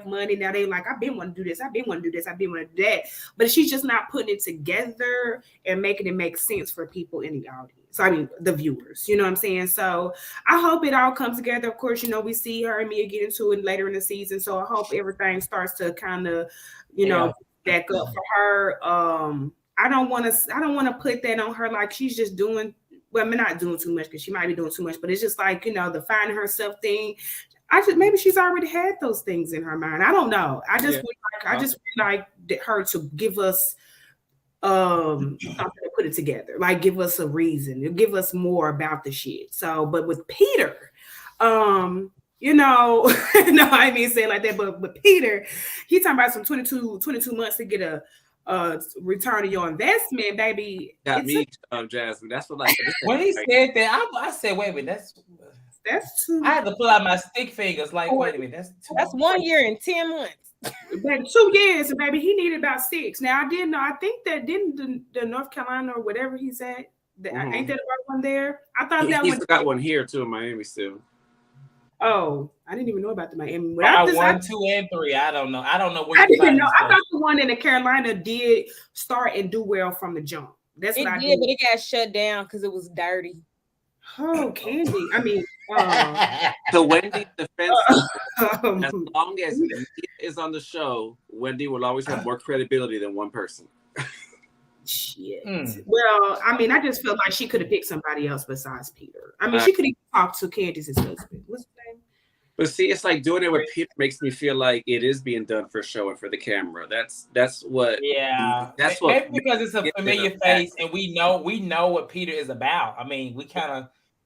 money. Now they like, I've been wanting to do this. I've been wanting to do this. I've been wanting to do that. But she's just not putting it together and making it make sense for people in the audience. I mean, the viewers, you know what I'm saying? So I hope it all comes together. Of course, we see her and Mia get into it later in the season. So I hope everything starts to kind of, back up for her. I don't want to put that on her like she's just doing, well, I'm not doing too much because she might be doing too much, but it's just like, the finding herself thing. Maybe she's already had those things in her mind. I don't know. I just would like her to give us something to put it together, like give us a reason, give us more about the shit. So, but with Peter, no, I mean say it like that, but with Peter, he talking about some 22 months to get a return of your investment, baby. Got me, Jasmine. That's what when he said that, I said, wait a minute, that's too. I had to pull out my stick fingers. Like, wait a minute, that's 1 year and 10 months. Baby, 2 years, and baby, he needed about 6. Now I didn't know. I think that didn't the North Carolina or whatever he said. Ain't that the right one there? I thought that he's got one here too in Miami still. Oh, I didn't even know about the Miami. I 1, 2, and 3. I don't know. I don't know where I you didn't find know. these I shows. thought the one in the Carolina did start and do well from the jump. That's what I did. But it got shut down because it was dirty. Oh, Candy. I mean, to Wendy's defense, as long as Mia is on the show, Wendy will always have more credibility than one person. Shit. Well, I mean, I just felt like she could have picked somebody else besides Peter. I mean, she could even talk to Candace's husband. What's his name? But see, it's like doing it with Peter makes me feel like it is being done for show and for the camera. That's what. Yeah, that's what. Maybe because it's a familiar face, and we know what Peter is about. I mean,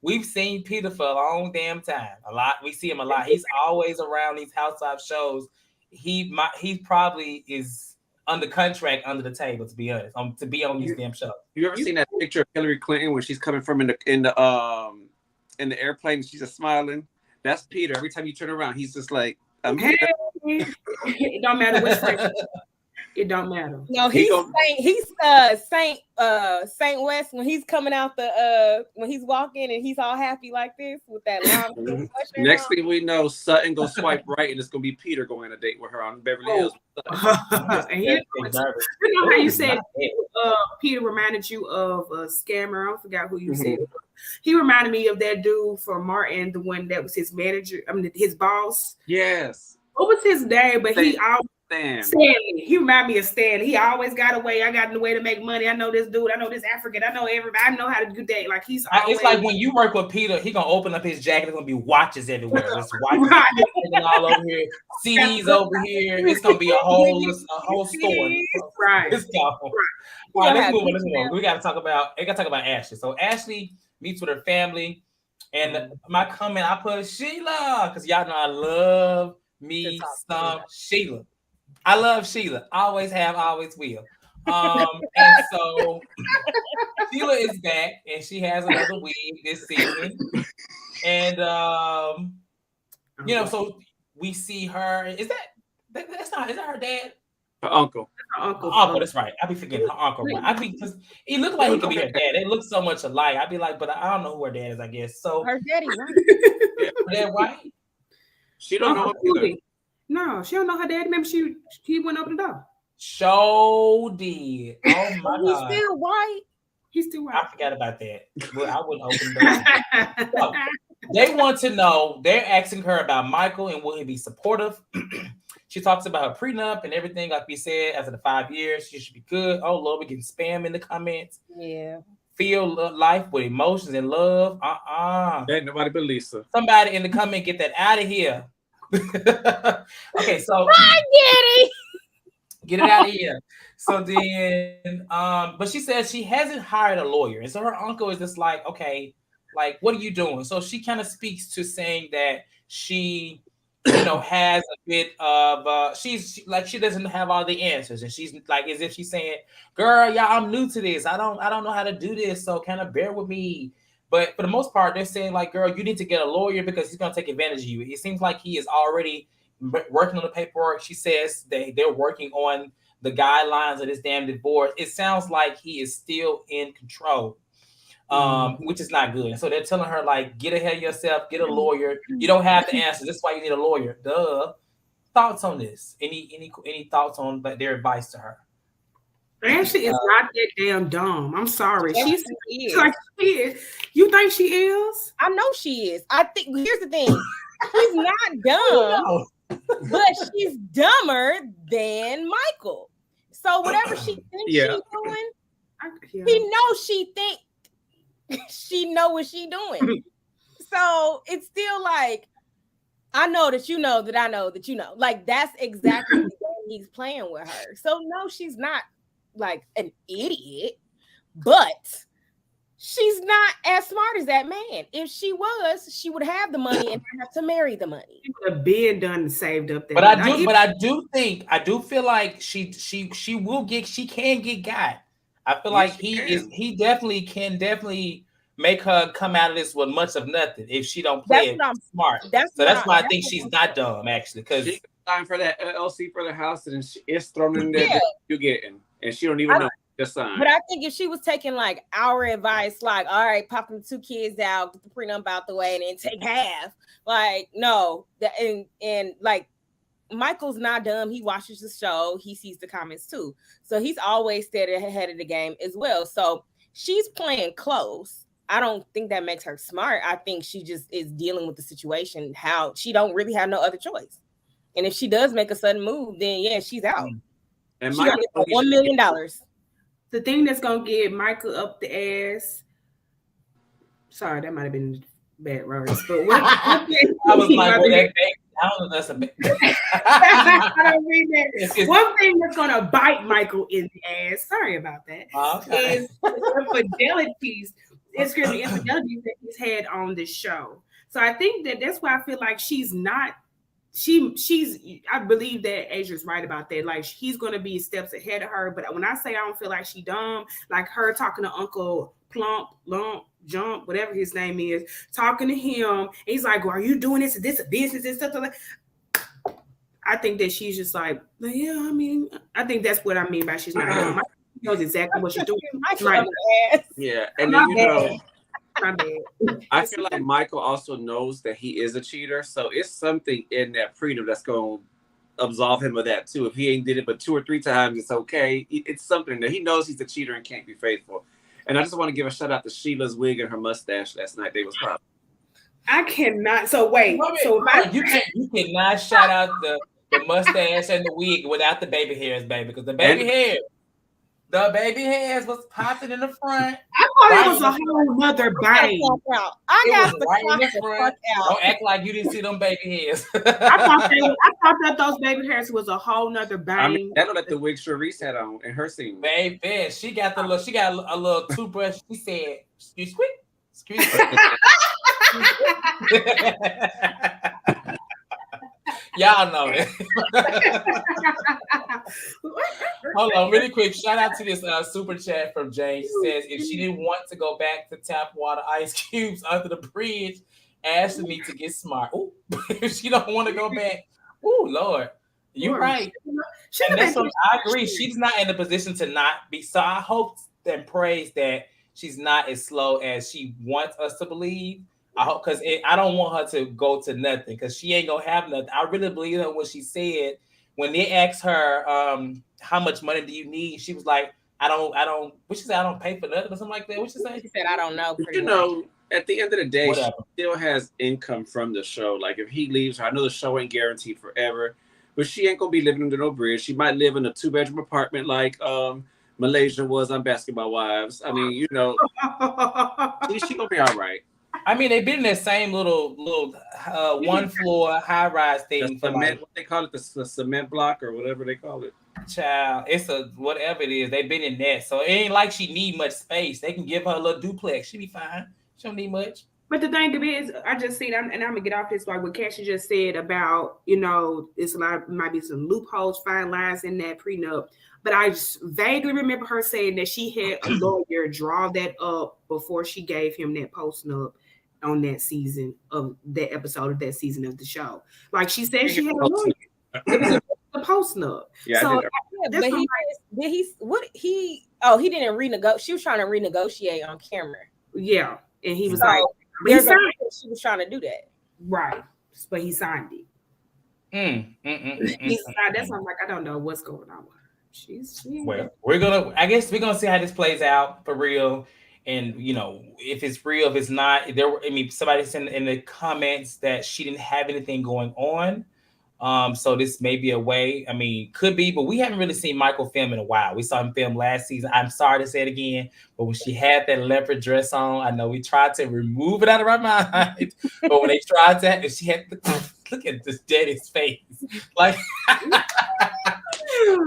we've seen Peter for a long damn time. A lot. We see him a lot. He's always around these housewife shows. He probably is under contract under the table, to be honest, to be on these damn shows. You ever seen that picture of Hillary Clinton when she's coming from in the airplane? She's just smiling. That's Peter. Every time you turn around, he's just like, it don't matter which friend. It don't matter. No, he's Saint West when he's coming out when he's walking and he's all happy like this with that long. Next thing we know, Sutton goes swipe right and it's gonna be Peter going on a date with her on Beverly Hills. And you know how you said Peter reminded you of a scammer. I forgot who you said. He reminded me of that dude from Martin, the one that was his manager. I mean, his boss. Yes. What was his name? But he always. Stanley. He reminded me of Stanley. He always got a way. I got a way to make money. I know this dude. I know this African. I know everybody. I know how to do that. Like he's. It's like when you work with Peter, he gonna open up his jacket. There's gonna be watches everywhere. There's watches all over here, CDs over here. It's gonna be a whole store. Right. Let's go. All right, let's move on. We gotta talk about. Ashley. So Ashley meets with her family, and my comment I put Sheila because y'all know I love me some Sheila. I love Sheila. Always have, always will. And so Sheila is back, and she has another wig this season. And so we see her. Is that her dad? Her uncle. Her uncle. That's right. I be forgetting her uncle. Because he looked like he could be her dad. They look so much alike. I'd be like, but I don't know who her dad is. I guess so. Her daddy white. Her dad white. She don't know either. No, she don't know her dad. Remember, he went over the door. So did. Oh my God. He's still white. He's still white. I forgot about that. Well, I wouldn't open the door. So, they want to know. They're asking her about Michael and will he be supportive. She talks about her prenup and everything. Like we said, after the 5 years, she should be good. Oh Lord, we getting spam in the comments. Yeah. Feel life with emotions and love. Ain't nobody but Lisa. Somebody in the comment get that out of here. Okay, so get it out of here. So then, but she says she hasn't hired a lawyer, and so her uncle is just like, okay, like what are you doing? So she kind of speaks to saying that she, has a bit of she doesn't have all the answers, and she's like as if she's saying, "Girl, yeah, I'm new to this. I don't know how to do this, so kind of bear with me." But for the most part, they're saying like, girl, you need to get a lawyer because he's going to take advantage of you. It seems like he is already working on the paperwork. She says they're working on the guidelines of this damn divorce. It sounds like he is still in control, which is not good. And so they're telling her like, get ahead of yourself, get a lawyer. You don't have the answers. That's why you need a lawyer. Duh. Thoughts on this? Any thoughts on their advice to her? Ashley is not that damn dumb. I'm sorry. She's like she is. You think she is? I know she is. I think here's the thing. She's not dumb, but she's dumber than Michael. So whatever she thinks she's doing, he knows she think she know what she's doing. So it's still like, I know that you know that I know that you know. Like that's exactly the game he's playing with her. So no, she's not like an idiot, but she's not as smart as that man. If she was, she would have the money and have to marry the money. She would have been done and saved up there. But I do feel like she can get got. I feel like he definitely can make her come out of this with much of nothing if she don't play it smart. That's why I think she's not dumb actually, because time for that LLC for the house and it's thrown in there that you're getting. And she don't even know. Just sign. But I think if she was taking like our advice, like, all right, pop them 2 kids out, get the prenup out the way, and then take half. Like, no, and like Michael's not dumb. He watches the show. He sees the comments too. So he's always stayed ahead of the game as well. So she's playing close. I don't think that makes her smart. I think she just is dealing with the situation. How she don't really have no other choice. And if she does make a sudden move, then yeah, she's out. And she got $1 million. The thing that's gonna get Michael up the ass. Sorry, that might have been bad words, but I was like, well, that baby, I don't know, that's a big. I don't mean that. One thing that's gonna bite Michael in the ass. Sorry about that. Okay. Is the infidelities. It's the infidelities that he's had on this show. So I think that's why I feel like she's not. She's I believe that Asia's right about that. Like he's gonna be steps ahead of her. But when I say I don't feel like she dumb, like her talking to Uncle Plump, Lump, Jump, whatever his name is, talking to him, he's like, well, are you doing this? Is this a business and stuff like that? I think that she's just like, yeah, I mean, I think that's what I mean by she's not dumb. She knows exactly what she's doing. Right. Yeah, and then I feel like Michael also knows that he is a cheater, so it's something in that prenup that's going to absolve him of that too. If he ain't did it but 2 or 3 times, it's okay. It's something that he knows he's a cheater and can't be faithful. And I just want to give a shout out to Sheila's wig and her mustache last night. They was popping. I cannot. So wait. So you cannot shout out the mustache and the wig without the baby hairs, baby, because the baby hairs was popping in the front. I thought it was a whole nother bang. I got the right in the front. Don't act like you didn't see them baby hairs. I thought that those baby hairs was a whole nother bang. I mean, that looked like the wig Charisse had on in her scene. Baby, she got a little toothbrush. She said, "Excuse me." Y'all know it. Hold on, really quick. Shout out to this super chat from Jane. She says, if she didn't want to go back to tap water ice cubes under the bridge, Ashley needs to get smart. Ooh, if she don't want to go back, ooh, Lord, you're right. And that's what I agree. She's not in a position to not be. So I hope and praise that she's not as slow as she wants us to believe. I hope, because I don't want her to go to nothing, because she ain't gonna have nothing. I really believe her when she said, when they asked her how much money do you need, she was like, I don't what she said, I don't pay for nothing or something like that. What she said? She said, I don't know. You know, at the end of the day, she still has income from the show. Like if he leaves her, I know the show ain't guaranteed forever, but she ain't gonna be living under no bridge. She might live in a 2-bedroom apartment like Malaysia was on Basketball Wives. I mean, you know, she gonna be all right. I mean, they've been in that same little one floor high rise thing. Cement, what they call it, the cement block or whatever they call it. Child, it's a whatever it is. They've been in that, so it ain't like she need much space. They can give her a little duplex. She be fine. She don't need much. But the thing is, I just see, and I'm gonna get off this, like what Cassie just said about, you know, it's a lot, might be some loopholes, fine lines in that prenup. But I just vaguely remember her saying that she had a lawyer draw that up before she gave him that post-nup on that season of that episode of that season of the show. Like she said, she had a lawyer. It was a post-nup. Yeah, so but he didn't renegotiate. She was trying to renegotiate on camera. Yeah, and he was so, like, she was trying to do that, right? But he signed it. That's why I'm like, I don't know what's going on with her. Well, I guess we're gonna see how this plays out for real. And you know, if it's real, if it's not, somebody said in the comments that she didn't have anything going on. So this may be a way. I mean, could be, but we haven't really seen Michael film in a while. We saw him film last season. I'm sorry to say it again, but when she had that leopard dress on, I know we tried to remove it out of our mind. But when they tried to, she had look at this daddy's face. Like,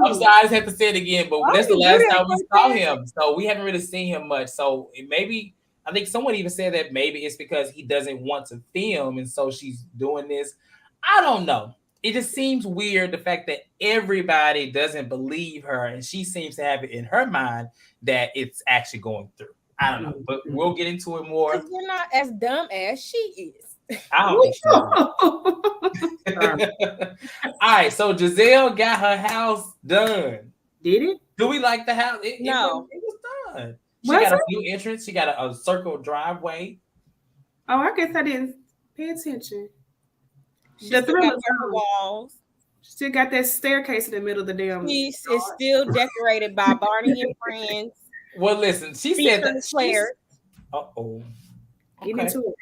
I'm sorry, I just have to say it again, but that's the last time we saw him. So we haven't really seen him much. So maybe, I think someone even said that maybe it's because he doesn't want to film, and so she's doing this. I don't know. It just seems weird, the fact that everybody doesn't believe her, and she seems to have it in her mind that it's actually going through. I don't know, but we'll get into it more. Because you're not as dumb as she is. I don't think so. All right, so Gizelle got her house done. Did it? Do we like the house? No. It was done. She Was got a it? new entrance. She got a circle driveway. Oh, I guess I didn't pay attention. She The still got Thriller purple walls. still got that staircase in the middle of the damn. She is still decorated by Barney and friends. Well, listen, she said that. Claire. Uh-oh. Get Okay. into it.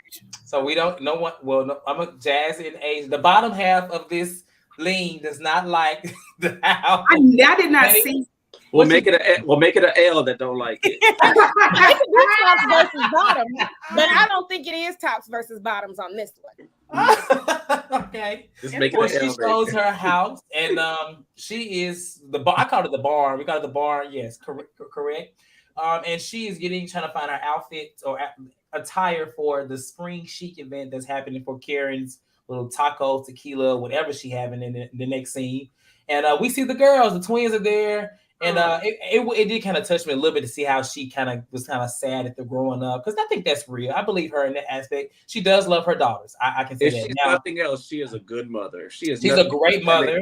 So we don't know what. Well, no, I'm a Jazz in Asia. The bottom half of this lean does not like the house. I did not see. We'll make it an L that don't like it. It could be tops versus bottoms, but I don't think it is tops versus bottoms on this one. Okay. Just make it Well, an she L. shows her house, and she is I call it the barn. We call it the barn. Yes, correct. And she is trying to find her outfit or attire for the spring chic event that's happening for Karen's little taco, tequila, whatever she having in the next scene. And we see the girls, the twins are there. And it did kind of touch me a little bit to see how she was kind of sad at the growing up, because I think that's real. I believe her in that aspect. She does love her daughters. I can say if that. she's Now, nothing else, she is a good mother. She's a great mother.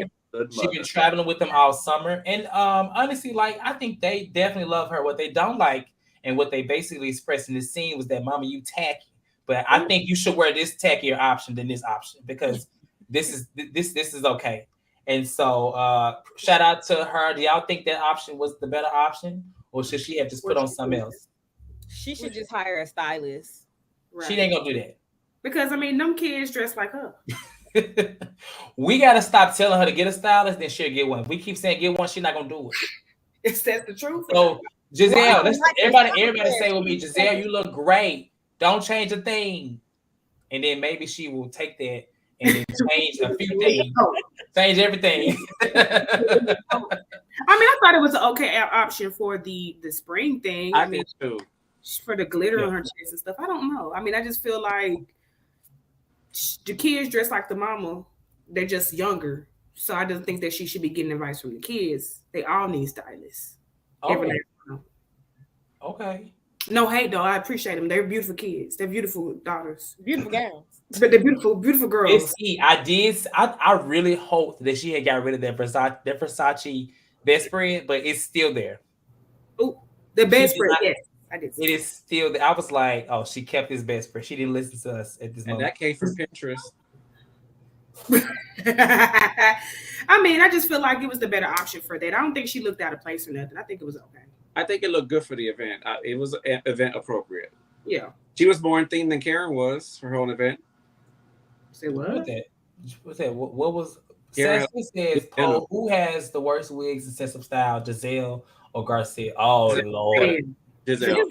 She's been traveling with them all summer, and honestly, like I think they definitely love her. What they don't like, and what they basically expressed in this scene, was that, "Mama, you tacky." But I think you should wear this tackier option than this option, because this is okay. And so, shout out to her. Do y'all think that option was the better option, or should she have just put on something else? She should just hire a stylist. Right. She ain't gonna do that. Because I mean, them kids dress like her. We gotta stop telling her to get a stylist, then she'll get one. If we keep saying get one, she's not gonna do it. Is that the truth? So Gizelle, everybody say with me, Gizelle, you look great. Don't change a thing. And then maybe she will take that and then change a few things. Change everything. I mean, I thought it was an okay option for the spring thing. I did too. For the glitter on her chest and stuff. I don't know. I mean, I just feel like the kids dress like the mama. They're just younger. So I don't think that she should be getting advice from the kids. They all need stylists. Okay. No hate though. I appreciate them. They're beautiful kids. They're beautiful daughters. Beautiful gowns. But they're beautiful girls. I really hope that she had got rid of that Versace bedspread, but it's still there. Oh, the bedspread, yes. I did. It is still there. I was like, oh, she kept this bedspread. She didn't listen to us at this moment. And that came from Pinterest. I mean, I just feel like it was the better option for that. I don't think she looked out of place or nothing. I think it was okay. I think it looked good for the event. It was event appropriate. Yeah. She was more in theme than Karen was for her own event. Say what? What's that? What was Karen says, Paul, who has the worst wigs and sense of style, Gizelle or Garcia? Oh, Lord. Gizelle.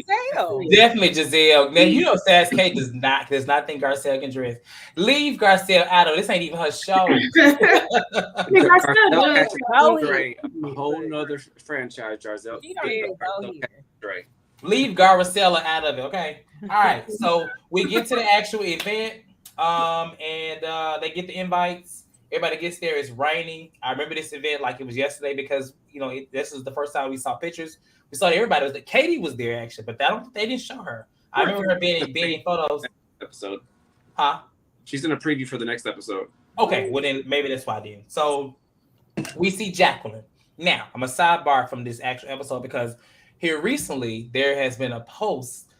Definitely Gizelle. Now, you know Sass K does not think Garcelle can dress. Leave Garcelle out of this. Ain't even her show. Great. A whole nother franchise, Garcelle. Leave Garcelle out of it, okay? All right. So we get to the actual event, and they get the invites. Everybody gets there. It's raining. I remember this event like it was yesterday because this is the first time we saw pictures. We saw everybody. Katie was there actually, but they didn't show her. I remember her being in photos. Episode. Huh? She's in a preview for the next episode. Okay, well then maybe that's why I didn't. So we see Jacqueline. Now I'm a sidebar from this actual episode because here recently there has been a post.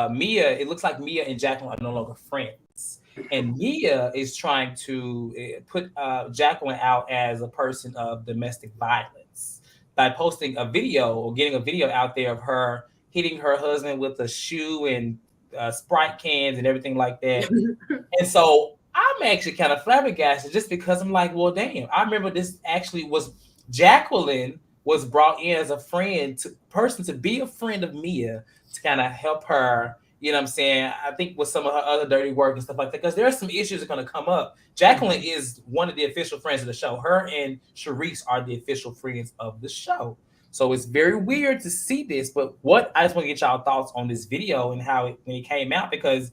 Mia, it looks like Mia and Jacqueline are no longer friends. And Mia is trying to put Jacqueline out as a person of domestic violence by posting a video or getting a video out there of her hitting her husband with a shoe and Sprite cans and everything like that. And so I'm actually kind of flabbergasted just because I'm like, well, damn, I remember this actually was Jacqueline was brought in as a person to be a friend of Mia to kind of help her. You know what I'm saying? I think with some of her other dirty work and stuff like that, because there are some issues that are going to come up. Jacqueline is one of the official friends of the show. Her and Sharice are the official friends of the show. So it's very weird to see this. But I just want to get y'all thoughts on this video and how when it came out, because,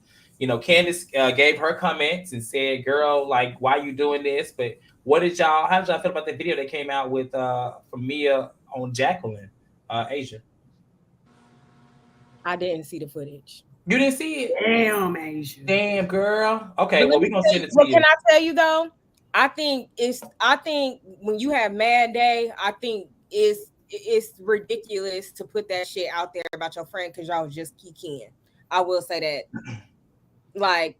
Candace gave her comments and said, girl, like, why are you doing this? But how did y'all feel about the video that came out with from Mia on Jacqueline, Asia? I didn't see the footage. You didn't see it? Damn, Asia. Damn, girl. Okay, well, we're gonna send it to you. Can I tell you though? I think when you have Mad Day, I think it's ridiculous to put that shit out there about your friend because y'all was just kikiing. I will say that. Like,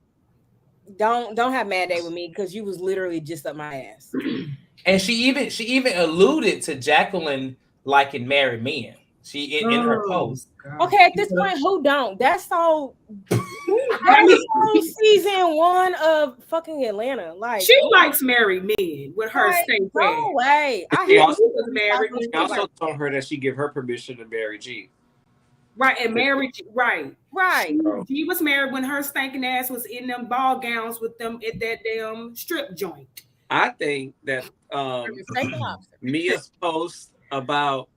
don't have mad day with me because you was literally just up my ass. And she even alluded to Jacqueline liking married men. She in her post. God. Okay, at this point, who don't? That's so. That's so season 1 of fucking Atlanta. Like, She likes married men with her like, state go flag. away. I She hate also- you. married. She also told her that she give her permission to marry G. Right, and marriage, right. Right. She was married when her stinking ass was in them ball gowns with them at that damn strip joint. I think that Steak and lobster. Mia's post about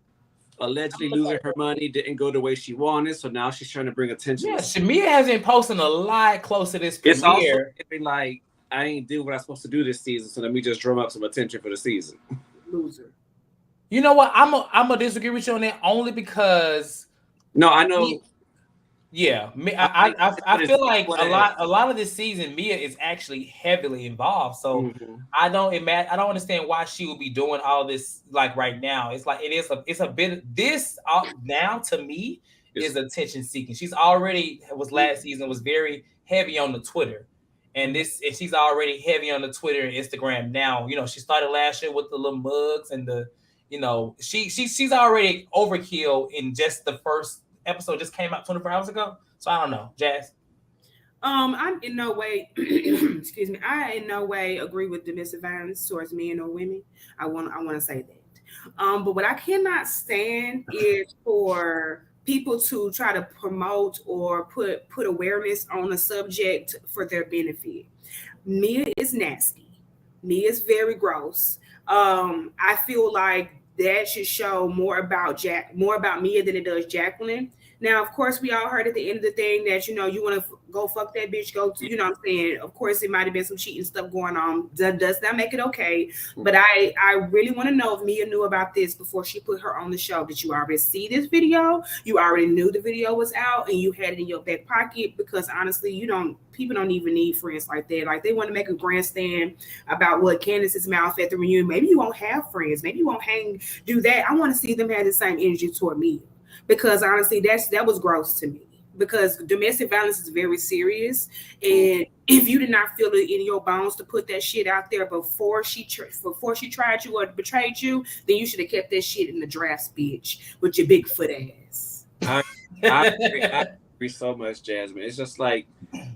allegedly losing her money didn't go the way she wanted, so now she's trying to bring attention. Yeah, Shamia has been posting a lot close to this It's also premiere. like, I ain't do what I'm supposed to do this season, so let me just drum up some attention for the season. Loser. You know what? I'm gonna disagree with you on that only because No, I know. yeah, I feel like a lot of this season Mia is actually heavily involved. So I don't understand why she would be doing all this like right now. It's like it's a bit this now to me is attention seeking. She's already last season was very heavy on the Twitter. And she's already heavy on the Twitter and Instagram now. You know, she started last year with the little mugs and the, you know, she's already overkill in just the first episode just came out 24 hours ago. So I don't know, Jazz. I'm in no way, excuse me. I in no way agree with domestic violence towards men or women. I want to say that. But what I cannot stand is for people to try to promote or put awareness on a subject for their benefit. Mia is nasty. Mia is very gross. I feel like that should show more about Mia than it does Jacqueline. Now, of course, we all heard at the end of the thing that, you know, you want to go fuck that bitch, go to, you know what I'm saying? Of course, it might have been some cheating stuff going on. Does not make it okay. But I really want to know if Mia knew about this before she put her on the show. Did you already see this video? You already knew the video was out and you had it in your back pocket? Because honestly, people don't even need friends like that. Like, they want to make a grandstand about what Candace's mouth at the reunion. Maybe you won't have friends. Maybe you won't do that. I want to see them have the same energy toward me. Because honestly, that was gross to me. Because domestic violence is very serious, and if you did not feel it in your bones to put that shit out there before she tried you or betrayed you, then you should have kept that shit in the drafts, bitch, with your Bigfoot ass. I agree so much, Jasmine. It's just like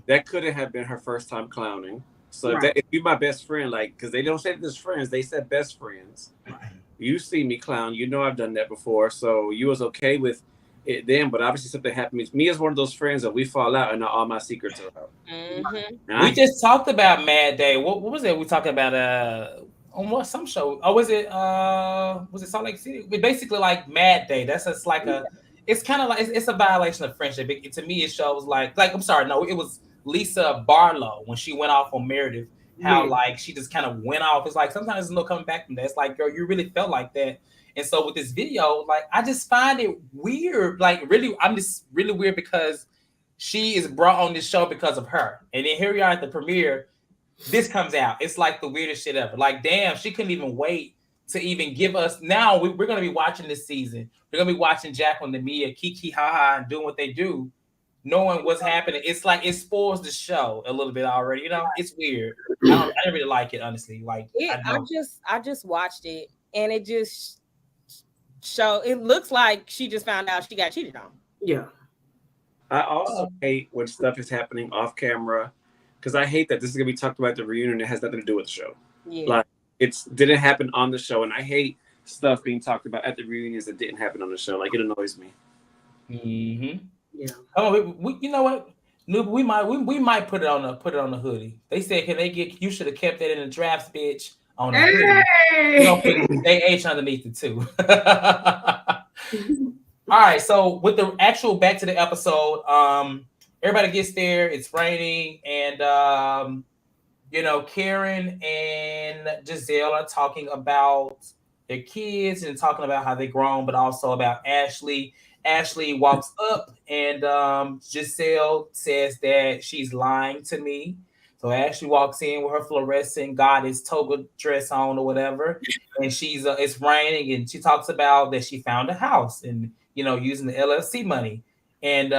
that couldn't have been her first time clowning. So if you're my best friend, like, because they don't say this friends, they said best friends. Right. You see me clown, you know I've done that before, so you was okay with it then, but obviously something happened. Me as one of those friends that we fall out and all my secrets are out. Mm-hmm. We just talked about Mad Day. What was it? We talked about on some show. Oh, was it Salt Lake City? Basically like Mad Day. That's just like it's kind of like it's a violation of friendship. To me, it shows like I'm sorry, no, it was Lisa Barlow when she went off on Meredith. How like she just kind of went off. It's like sometimes there's no coming back from that. It's like, girl, you really felt like that. And so with this video, like I just find it weird. Like really, I'm just really weird because she is brought on this show because of her. And then here we are at the premiere. This comes out. It's like the weirdest shit ever. Like, damn, she couldn't even wait to even give us. Now we're gonna be watching this season. We're gonna be watching Jacqueline and Mia, Kiki, haha, and doing what they do. Knowing what's happening, it's like it spoils the show a little bit already. You know, it's weird. I didn't really like it, honestly. Like, I just watched it, and it just it looks like she just found out she got cheated on. Yeah. I also hate when stuff is happening off camera because I hate that this is gonna be talked about at the reunion. It has nothing to do with the show. Yeah. Like didn't happen on the show, and I hate stuff being talked about at the reunions that didn't happen on the show. Like, it annoys me. Mm-hmm. Yeah. Oh, we you know what? We might put it on the hoodie. They said, can they get? You should have kept that in the drafts, bitch. On the hoodie. We're gonna put AH underneath it too. All right. So with the actual back to the episode, everybody gets there. It's raining, and you know, Karen and Gizelle are talking about their kids and talking about how they're grown, but also about Ashley. Ashley walks up and Gizelle says that she's lying to me. So Ashley walks in with her fluorescent goddess toga dress on or whatever, and she's it's raining, and she talks about that she found a house and using the LLC money, and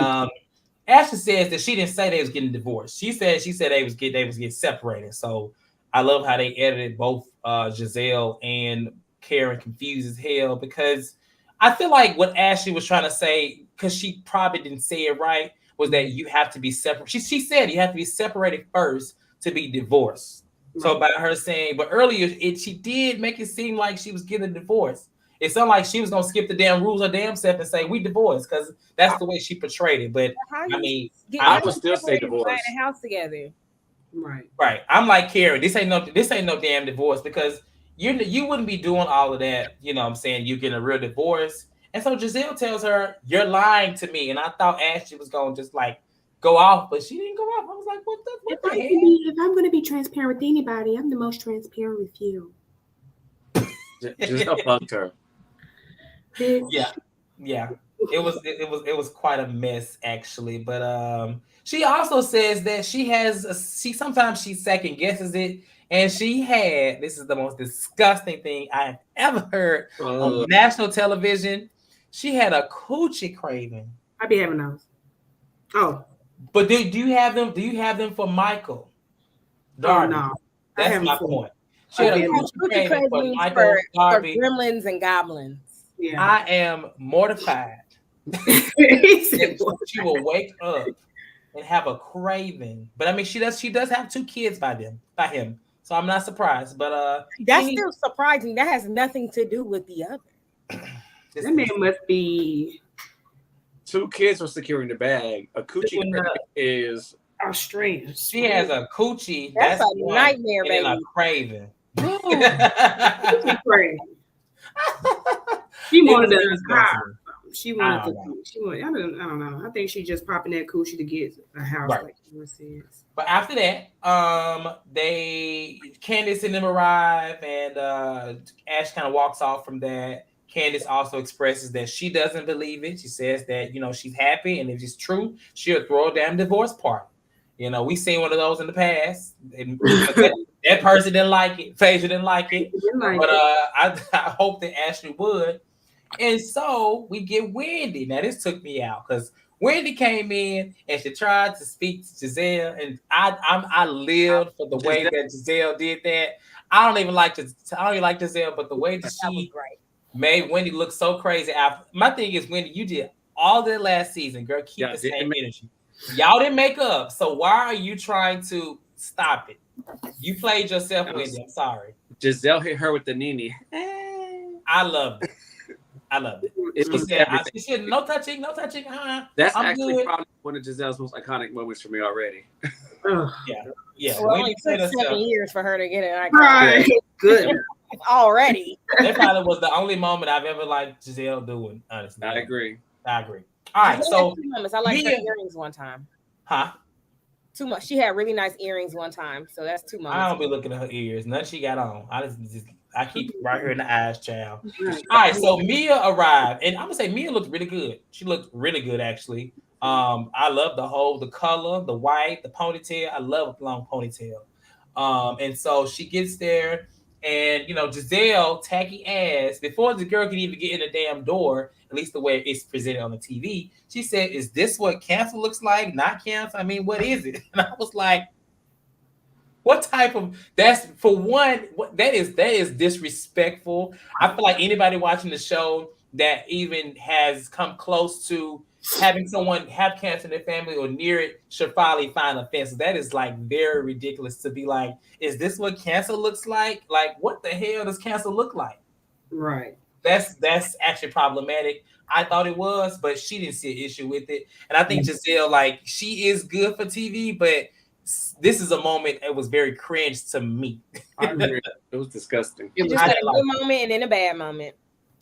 Ashley says that she didn't say they was getting divorced. She said they was getting separated. So I love how they edited both Gizelle and Karen confused as hell, because I feel like what Ashley was trying to say, because she probably didn't say it right, was that you have to be separate. She said you have to be separated first to be divorced. Right. So by her saying, but earlier she did make it seem like she was getting a divorce. It sounded like she was gonna skip the damn rules of damn self and say we divorced, because that's the way she portrayed it. But I would still say divorce. Buying a house together. Right. I'm like Karen. This ain't no damn divorce, because you wouldn't be doing all of that. You know what I'm saying? You getting a real divorce. And so Gizelle tells her, "You're lying to me." And I thought Ashley was gonna just like go off, but she didn't go off. I was like, "What the hell?" If I'm gonna be transparent with anybody, I'm the most transparent with you. Gizelle punked her. Yeah. It was quite a mess actually, but she also says that sometimes she second guesses it, and this is the most disgusting thing I have ever heard on national television. She had a coochie craving. I be having those. Oh, but do you have them? Do you have them for Michael? Darby? Oh no, that's my point. She had a coochie craving for Michael, Darby, for gremlins and goblins. Yeah. I am mortified. She will wake up and have a craving, but I mean, she does have 2 kids by him, so I'm not surprised. But that's still surprising. That has nothing to do with the other. That man must be 2 kids for securing the bag. A coochie is Australian. She has a coochie. That's a nightmare, baby. And a craving. She wanted to. She wanted to. I don't know. I think she just popping that coochie to get a house, right, like you said. But after that, Candace and them arrive, and Ash kind of walks off from that. Candace also expresses that she doesn't believe it. She says that she's happy, and if it's true, she'll throw a damn divorce party. We seen one of those in the past. And that person didn't like it. Phaedra didn't like it. But I hope that Ashley would. And so we get Wendy. Now this took me out, because Wendy came in and she tried to speak to Gizelle, and I lived for the way that Gizelle did that. I don't even like Gizelle, but the way that she made Wendy look so crazy. My thing is, Wendy, you did all that last season, girl. Keep the same energy. Y'all didn't make up, so why are you trying to stop it? You played yourself, Wendy. I'm sorry. Gizelle hit her with the nini. I loved it. She said, no touching. That's actually good. Probably one of Giselle's most iconic moments for me already. Yeah. Well, it only took 7 years for her to get it. Right. Good. Already. That probably was the only moment I've ever liked Gizelle doing, honestly. I agree. All right, so 2 moments. I liked her earrings one time. Huh? Too much. She had really nice earrings one time, so that's 2 moments. I don't be looking at her ears. None she got on. I keep right here in the eyes, child. All right, so Mia arrived, and I'm gonna say Mia looked really good. She looked really good, actually. I love the color, the white, the ponytail. I love a long ponytail. And so she gets there, and Gizelle, tacky ass, before the girl can even get in the damn door, at least the way it's presented on the TV, she said, "Is this what cancer looks like? Not cancer? I mean, what is it?" And I was like, what type of, that's for one, that is disrespectful. I feel like anybody watching the show that even has come close to having someone have cancer in their family or near it should probably find offensive. That is like very ridiculous to be like, is this what cancer looks like? Like, what the hell does cancer look like? Right. That's actually problematic. I thought it was, but she didn't see an issue with it. And I think Gizelle, like, she is good for TV, but this is a moment that was very cringe to me. I agree. It was disgusting. It just had a good moment and then a bad moment.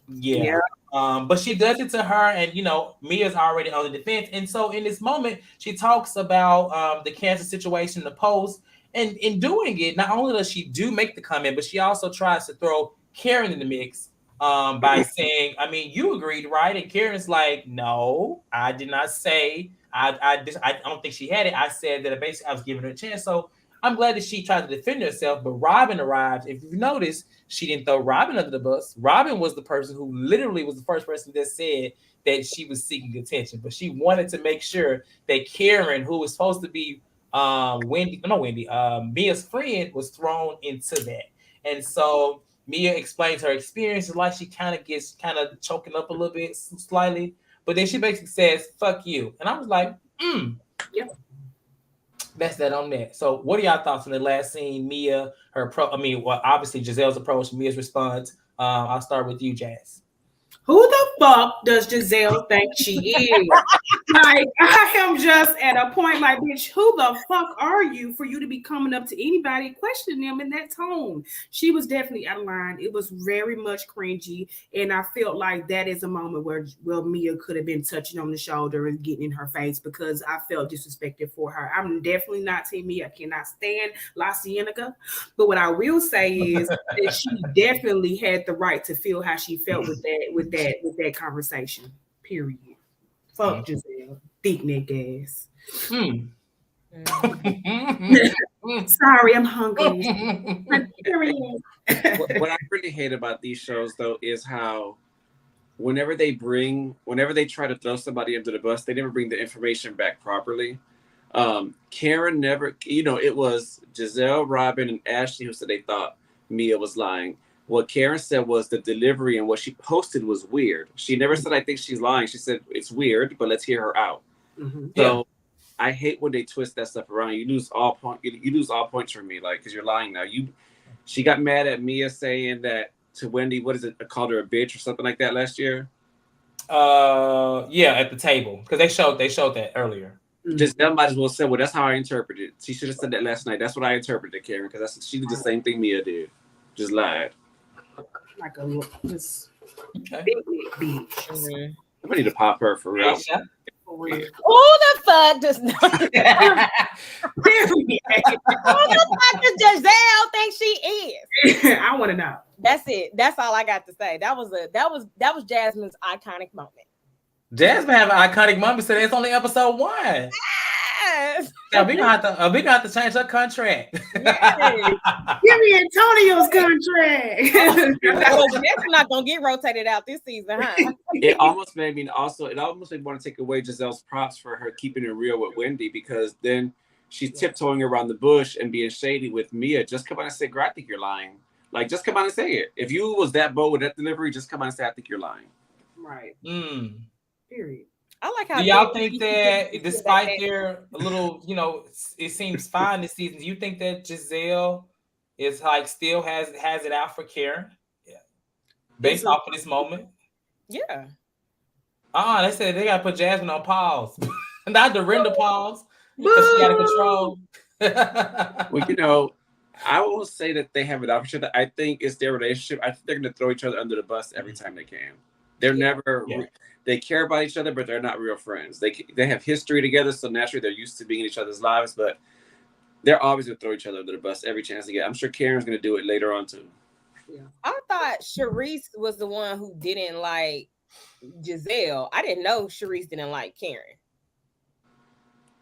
Yeah. But she does it to her, and Mia's already on the defense. And so in this moment, she talks about the cancer situation in the post. And in doing it, not only does she make the comment, but she also tries to throw Karen in the mix by saying, I mean, you agreed, right? And Karen's like, no, I did not say. I don't think she had it. I said that basically I was giving her a chance. So I'm glad that she tried to defend herself, but Robin arrived. If you notice, she didn't throw Robin under the bus. Robin was the person who literally was the first person that said that she was seeking attention, but she wanted to make sure that Karen, who was supposed to be Mia's friend, was thrown into that. And so Mia explains her experience, like she kind of gets choking up a little bit slightly, but then she basically says, "Fuck you." And I was like, Yep. That's that on that. So, what are y'all thoughts on the last scene? Mia, obviously Gizelle's approach, Mia's response. I'll start with you, Jazz. Who the fuck does Gizelle think she is? Like, I am just at a point like, bitch, who the fuck are you for you to be coming up to anybody questioning them in that tone? She was definitely out of line. It was very much cringy. And I felt like that is a moment where Mia could have been touching on the shoulder and getting in her face because I felt disrespected for her. I'm definitely not Team Mia. I cannot stand La Cienega. But what I will say is that she definitely had the right to feel how she felt with that conversation. Period. Fuck Gizelle, thick neck ass. Sorry, I'm hungry. What I really hate about these shows, though, is how whenever they try to throw somebody under the bus, they never bring the information back properly. Karen never, it was Gizelle, Robin, and Ashley who said they thought Mia was lying. What Karen said was the delivery and what she posted was weird. She never said, I think she's lying. She said, it's weird, but let's hear her out. Mm-hmm. So I hate when they twist that stuff around. You lose all points from me, like, because you're lying now. She got mad at Mia saying that to Wendy, what is it? I called her a bitch or something like that last year. Yeah, at the table. Because they showed that earlier. Giselle might as well say, well, that's how I interpreted it. She should have said that last night. That's what I interpreted, Karen, because she did the same thing Mia did. Just lied. Like a just big bitch. Mm-hmm. I'm ready to pop her for real. For real. Who the fuck does Who the fuck does Gizelle think she is? I want to know. That's it. That's all I got to say. That was Jasmine's iconic moment. Jasmine have an iconic moment today. It's only episode 1. Yes. Yeah, we gonna have to change her contract. Yes. Give me Antonio's contract. Jasmine not gonna get rotated out this season, huh? It almost made me want to take away Gizelle's props for her keeping it real with Wendy, because then she's tiptoeing around the bush and being shady with Mia. Just come on and say, girl, I think you're lying. Like, just come on and say it. If you was that bold with that delivery, just come on and say, I think you're lying. Right. Period. I like how. Do y'all think that despite their little, it seems fine this season, do you think that Gizelle is like still has it out for Karen? Yeah. Based off of this moment? Yeah. They said they gotta put Jasmine on pause. Not Dorinda pause. Because she got to control. Well, I will say that they have it out for each other. I think it's their relationship. I think they're gonna throw each other under the bus every time they can. They're never. Yeah. They care about each other, but they're not real friends. They have history together, so naturally they're used to being in each other's lives. But they're always gonna throw each other under the bus every chance they get. I'm sure Karen's gonna do it later on too. Yeah, I thought Charisse was the one who didn't like Gizelle. I didn't know Charisse didn't like Karen.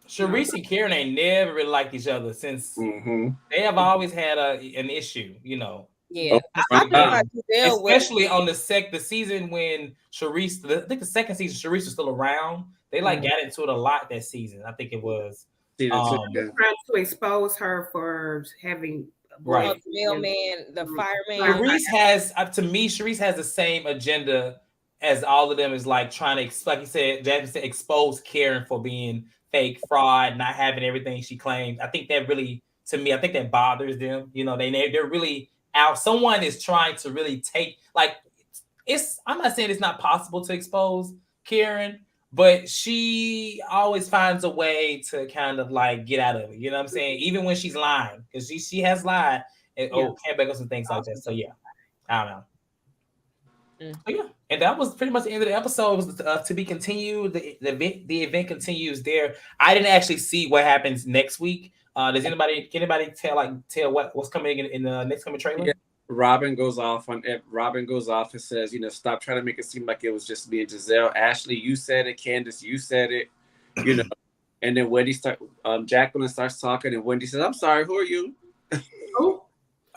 Charisse and Karen ain't never really liked each other since they have always had an issue, Yeah, I thought especially on the season when Charisse, I think the second season, Charisse was still around. They got into it a lot that season. I think it was trying to expose her for having the mailman, the fireman. Charisse has the same agenda as all of them. Is like trying to, like you said, Jasmine said, expose Karen for being fake, fraud, not having everything she claimed. I think that really, to me, I think that bothers them. They're really out. Someone is trying to really take, like, I'm not saying it's not possible to expose Karen, but she always finds a way to kind of like get out of it. You know what I'm saying? Even when she's lying, because she has lied and can't back up some things like that. So yeah, I don't know. Yeah, and that was pretty much the end of the episode. It was to be continued. The event continues there. I didn't actually see what happens next week. Does anybody tell what's coming in the next coming trailer? Yeah. Robin goes off and says, stop trying to make it seem like it was just me and Gizelle. Ashley, you said it. Candace, you said it. And then Jacqueline starts talking, and Wendy says, "I'm sorry, who are you?"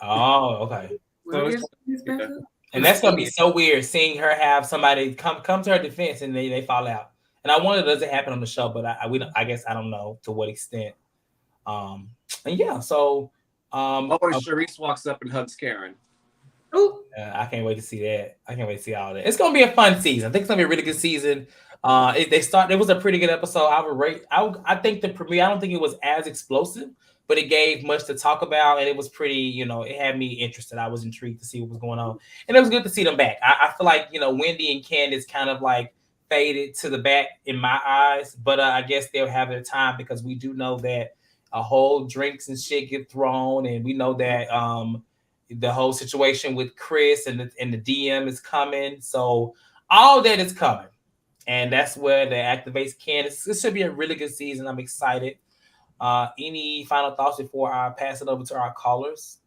Oh, okay. Well, So and that's gonna be so weird seeing her have somebody come to her defense and they fall out. And I wonder, does it happen on the show? But I guess I don't know to what extent. And yeah, so Sharice walks up and hugs Karen. I can't wait to see that. I can't wait to see all that. It's gonna be a fun season. I think it's gonna be a really good season. It was a pretty good episode. I think the premiere, I don't think it was as explosive, but it gave much to talk about, and it was pretty, it had me interested. I was intrigued to see what was going on, and it was good to see them back. I feel like, Wendy and Candace kind of like faded to the back in my eyes, but I guess they'll have their time because we do know that a whole drinks and shit get thrown, and we know that the whole situation with Chris and the DM is coming. So all that is coming. And that's where they activates Candace. This should be a really good season. I'm excited. Any final thoughts before I pass it over to our callers?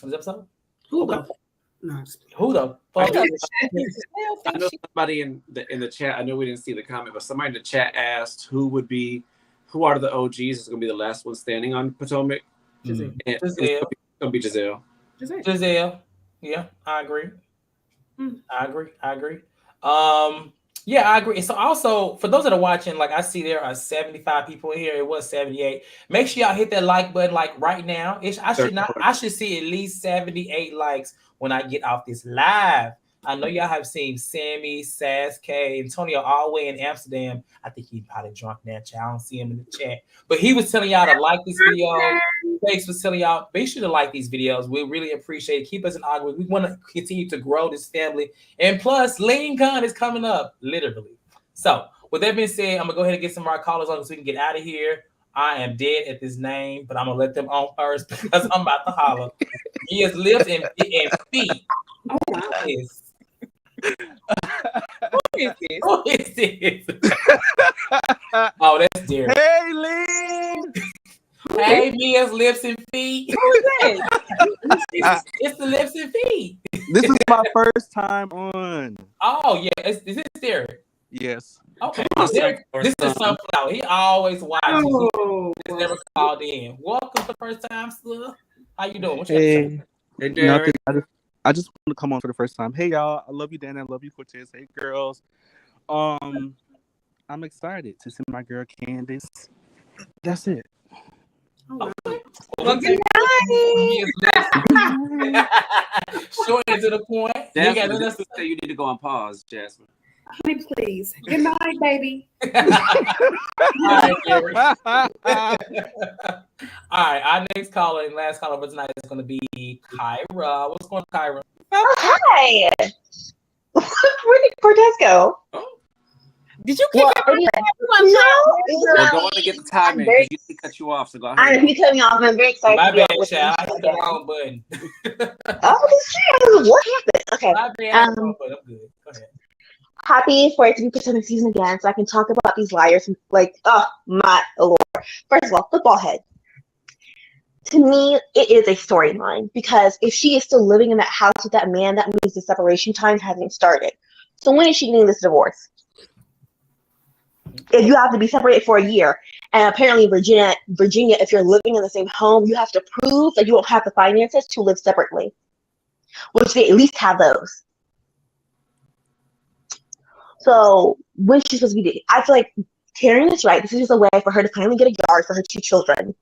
What's the episode? Who the? I know somebody in the chat. I know we didn't see the comment, but somebody in the chat asked who are the OGs? It's gonna be the last one standing on Potomac. Gizelle. It's gonna be Gizelle. Giselle. Yeah, I agree. I agree. Yeah, I agree. So also, for those that are watching, like I see there are 75 people in here. It was 78. Make sure y'all hit that like button like right now. I should see at least 78 likes when I get off this live. I know y'all have seen Sammy, Sass, K, Antonio all the way in Amsterdam. I think he probably drunk now, child. I don't see him in the chat. But he was telling y'all to like this video. Thanks for telling y'all. Make sure to like these videos. We really appreciate it. Keep us in argument. We want to continue to grow this family. And plus, Lean Con is coming up, literally. So, with that being said, I'm going to go ahead and get some of our callers on so we can get out of here. I am dead at this name, but I'm going to let them on first because I'm about to holler. He has lips and feet. Oh, wow. Who is this? Oh, that's Derek. Hey, Lean. Hey, Mia's lips and feet. Who is that? It's the lips and feet. This is my first time on. Oh, yeah. Is this Derek? Yes. Okay. This is Sunflower. He always watches. He's never called in. Welcome for the first time, Slug. How you doing? What you Hey, hey, Derek. I just want to come on for the first time. Hey, y'all. I love you, Dan. I love you, Cortez. Hey, girls. I'm excited to see my girl Candace. That's it. Okay. Well, good night. Short and to the point. Jasmine, you say you need to go on pause, Jasmine. Honey, please. Good night, baby. All right, Gary. All right, our next caller and last caller for tonight is going to be Kyra. What's going on, Kyra? Oh, hi. Where did Cortez go? Oh. Did you kick him? We're going to get the timing because you cut you off. So go ahead. I know he cut me off. I'm very excited. My bad, child. I hit the wrong button. What happened? Okay. My bad, I'm good. Go ahead. Happy for it to be Potomac season again, so I can talk about these liars. Like, oh my lord! First of all, football head. To me, it is a storyline because if she is still living in that house with that man, that means the separation time hasn't started. So when is she getting this divorce? If you have to be separated for a year, and apparently Virginia, if you're living in the same home, you have to prove that you don't have the finances to live separately, which they at least have those. So when she's supposed to be, I feel like Karen is right. This is just a way for her to finally get a yard for her 2 children.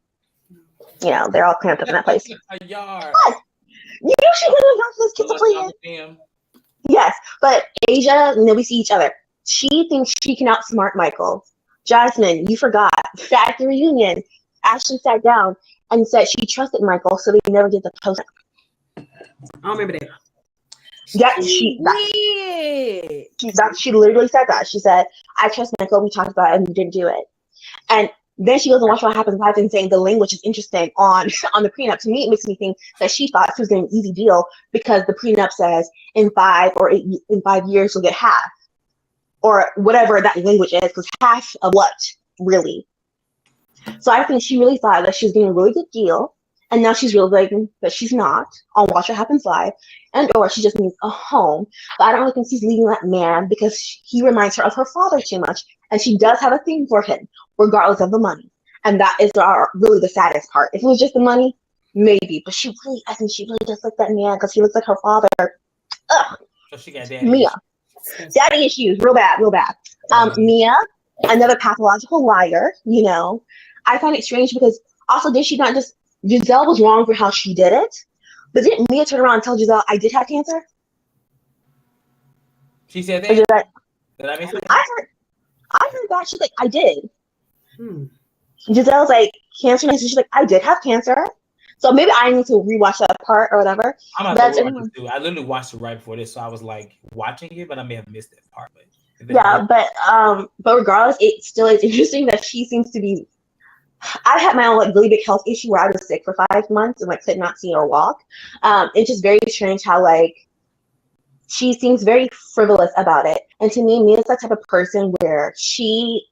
You know, they're all cramped up in that place. A yard. But, you know, she couldn't have those kids to play in. Yes, but Asia, and then we see each other. She thinks she can outsmart Michael. Jasmine, you forgot. At the reunion, Ashley sat down and said she trusted Michael, so they never did the post. I don't remember that. Yeah, she literally said that. She said, I trust Michael, we talked about it and we didn't do it. And then she goes and watch What Happens Live and saying the language is interesting on the prenup. To me, it makes me think that she thought she was getting an easy deal because the prenup says in 5 years you'll get half. Or whatever that language is, because half of what, really? So I think she really thought that she was getting a really good deal, and now she's realizing that she's not on Watch What Happens Live, and or she just needs a home. But I don't really think she's leaving that man because he reminds her of her father too much, and she does have a thing for him, regardless of the money. And that is really the saddest part. If it was just the money, maybe. But I think she really does like that man because he looks like her father. Ugh. So she got daddy Mia. issues. Daddy issues, real bad. Mia, another pathological liar, you know. I find it strange because also did she not just, Gizelle was wrong for how she did it, but didn't Mia turn around and tell Gizelle, I did have cancer? She said that? Did I miss something? I heard that. She's like, I did. Giselle's like, cancer, and she's like, I did have cancer. So maybe I need to rewatch that part or whatever. I'm about to watch it too. I literally watched it right before this, so I was like watching it, but I may have missed that part. But regardless, it still is interesting that she seems to be. I had my own like really big health issue where I was sick for 5 months and like could not see or walk. It's just very strange how like she seems very frivolous about it. And to me, Mia's that type of person where she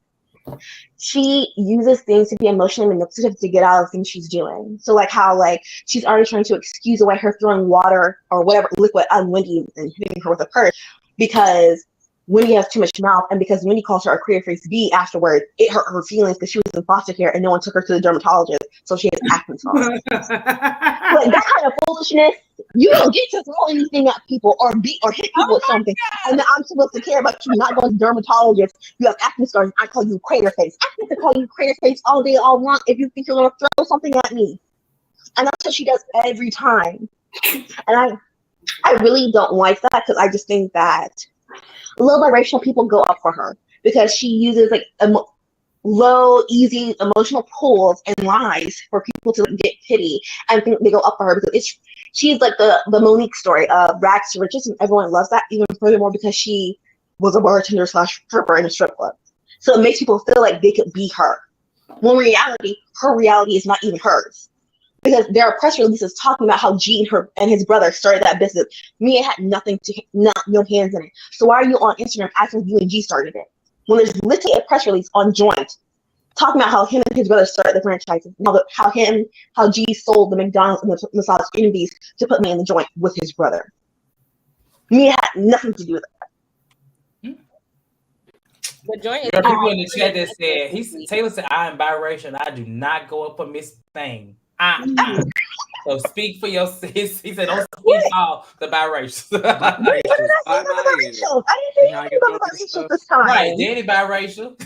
uses things to be emotionally manipulative to get out of things she's doing. So like how like she's already trying to excuse away her throwing water or whatever liquid on Wendy and hitting her with a purse because Wendy has too much mouth, and because Wendy calls her a queer face B afterwards, it hurt her feelings because she was in foster care and no one took her to the dermatologist, so she has acne scars. Like that kind of foolishness, you don't get to throw anything at people or beat or hit people with something, and then I'm supposed to care about you not going to the dermatologist. You have acne scars, and I call you crater face. I get to call you crater face all day, all long if you think you're gonna throw something at me, and that's what she does every time. And I really don't like that because I just think that low biracial people go up for her because she uses like low, easy emotional pulls and lies for people to get pity and think they go up for her because she's like the Monique story of rags to riches, and everyone loves that even furthermore because she was a bartender / stripper in a strip club. So it makes people feel like they could be her. When in reality, her reality is not even hers. Because there are press releases talking about how G and his brother started that business. Mia had no hands in it. So why are you on Instagram acting you and G started it? When there's literally a press release on Joint talking about how him and his brother started the franchises, how G sold the McDonald's and the massage Indies to put me in the Joint with his brother. Mia had nothing to do with that. The Joint is people in the chat that said Taylor said I am biracial. I do not go up for Miss Thing. So speak for yourself. He said, "Don't speak all the biracial." I didn't say anything about biracial this time. Right, Danny biracial.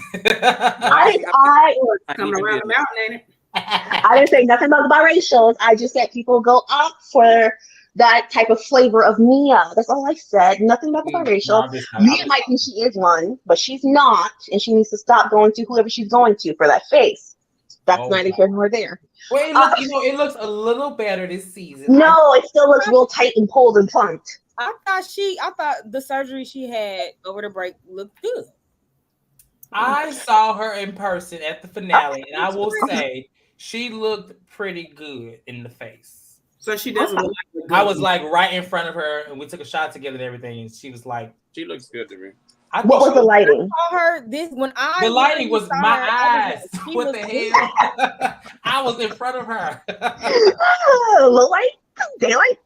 Coming around the mountain, ain't it? I didn't say nothing about the biracials. I just said people go up for that type of flavor of Mia. That's all I said. Nothing about the biracial. Mia might think she is one, but she's not, and she needs to stop going to whoever she's going to for that face. That's neither here nor there. Well, it looks a little better this season. No, it still looks real tight and pulled and plumped. I thought the surgery she had over the break looked good. I saw her in person at the finale, and I will say she looked pretty good in the face. So she doesn't look like I was like right in front of her, and we took a shot together and everything, and she was like, she looks good to me. What was the lighting? I saw her the lighting was my eyes. What the hell? I was in front of her. Low light? Daylight?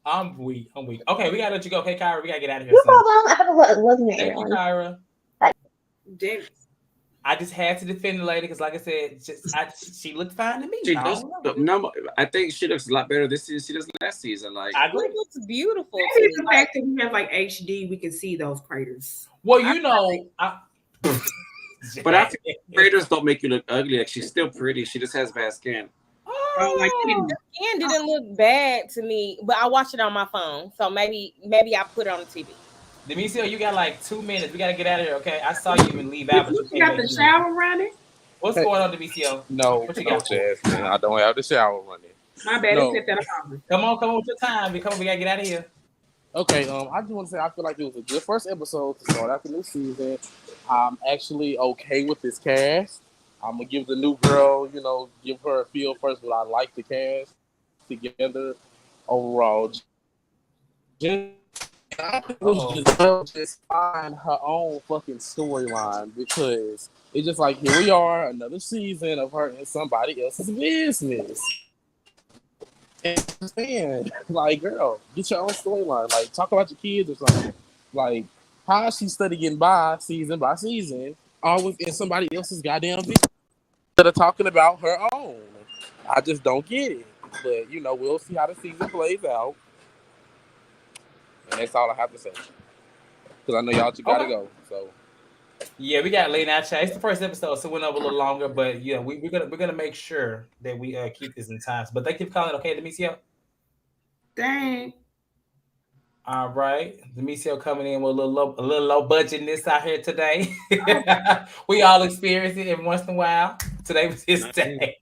I'm weak. Okay, we gotta let you go. Okay, Kyra, we gotta get out of here. No problem. I have a wasn't Thank you, Kyra. Damn. I just had to defend the lady because, like I said, she looked fine to me. She does. No, I think she looks a lot better this season. She does last season. Like I agree. It looks beautiful. Maybe the fact that we have like HD, we can see those craters. Well, you know, but I think craters don't make you look ugly. Like she's still pretty. She just has bad skin. Like the skin didn't look bad to me, but I watched it on my phone, so maybe I put it on the TV. Demetrio, you got like 2 minutes. We gotta get out of here, okay? I saw you even leave out. You got the shower running? What's going on, Demetrio? No, Jasmine. I don't have the shower running. My bad. No. Come on with your time. We gotta get out of here. Okay, I just want to say I feel like it was a good first episode to start out the new season. I'm actually okay with this cast. I'm gonna give the new girl, give her a feel first, but I like the cast together overall. Gizelle just find her own fucking storyline because it's just like here we are, another season of her in somebody else's business. And like, girl, get your own storyline. Like, talk about your kids or something. Like, how is she studying by season, always in somebody else's goddamn video instead of talking about her own. I just don't get it. But, you know, we'll see how the season plays out. And that's all I have to say. Because I know y'all got to go. So. Yeah, we got late night chat. It's the first episode, so it went over a little longer. But yeah, we're gonna make sure that we keep this in time. But thank you for calling. Okay, Demisio. Dang. All right, Demisio coming in with a little low budgetness out here today. We all experience it every once in a while. Today was his day.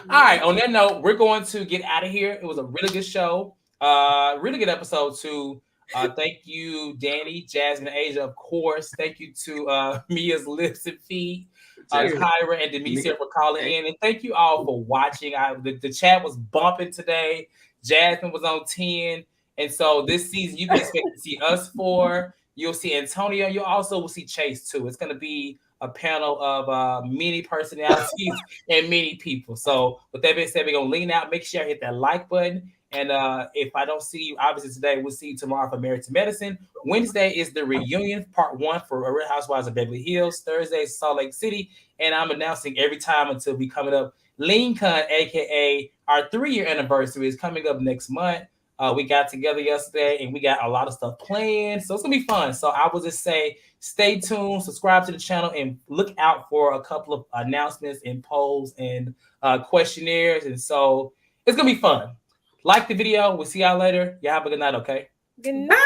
All right. On that note, we're going to get out of here. It was a really good show. Really good episode too. Thank you, Danny, Jasmine, Asia, of course. Thank you to Mia's Lips and Feet, Kyra, and Demisio for calling in. And thank you all for watching. The chat was bumping today. Jasmine was on 10. And so this season, you can expect to see us 4. You'll see Antonio. You also will see Chase too. It's going to be a panel of many personalities and many people. So with that being said, we're going to lean out. Make sure you hit that like button. And if I don't see you, obviously today, we'll see you tomorrow for Married to Medicine. Wednesday is the reunion, part 1 for Real Housewives of Beverly Hills. Thursday is Salt Lake City. And I'm announcing every time until we coming up. Lincoln, a.k.a. our 3-year anniversary, is coming up next month. We got together yesterday and we got a lot of stuff planned. So it's going to be fun. So I will just say, stay tuned, subscribe to the channel, and look out for a couple of announcements and polls and questionnaires. And so it's going to be fun. Like the video. We'll see y'all later. Y'all have a good night, okay? Good night.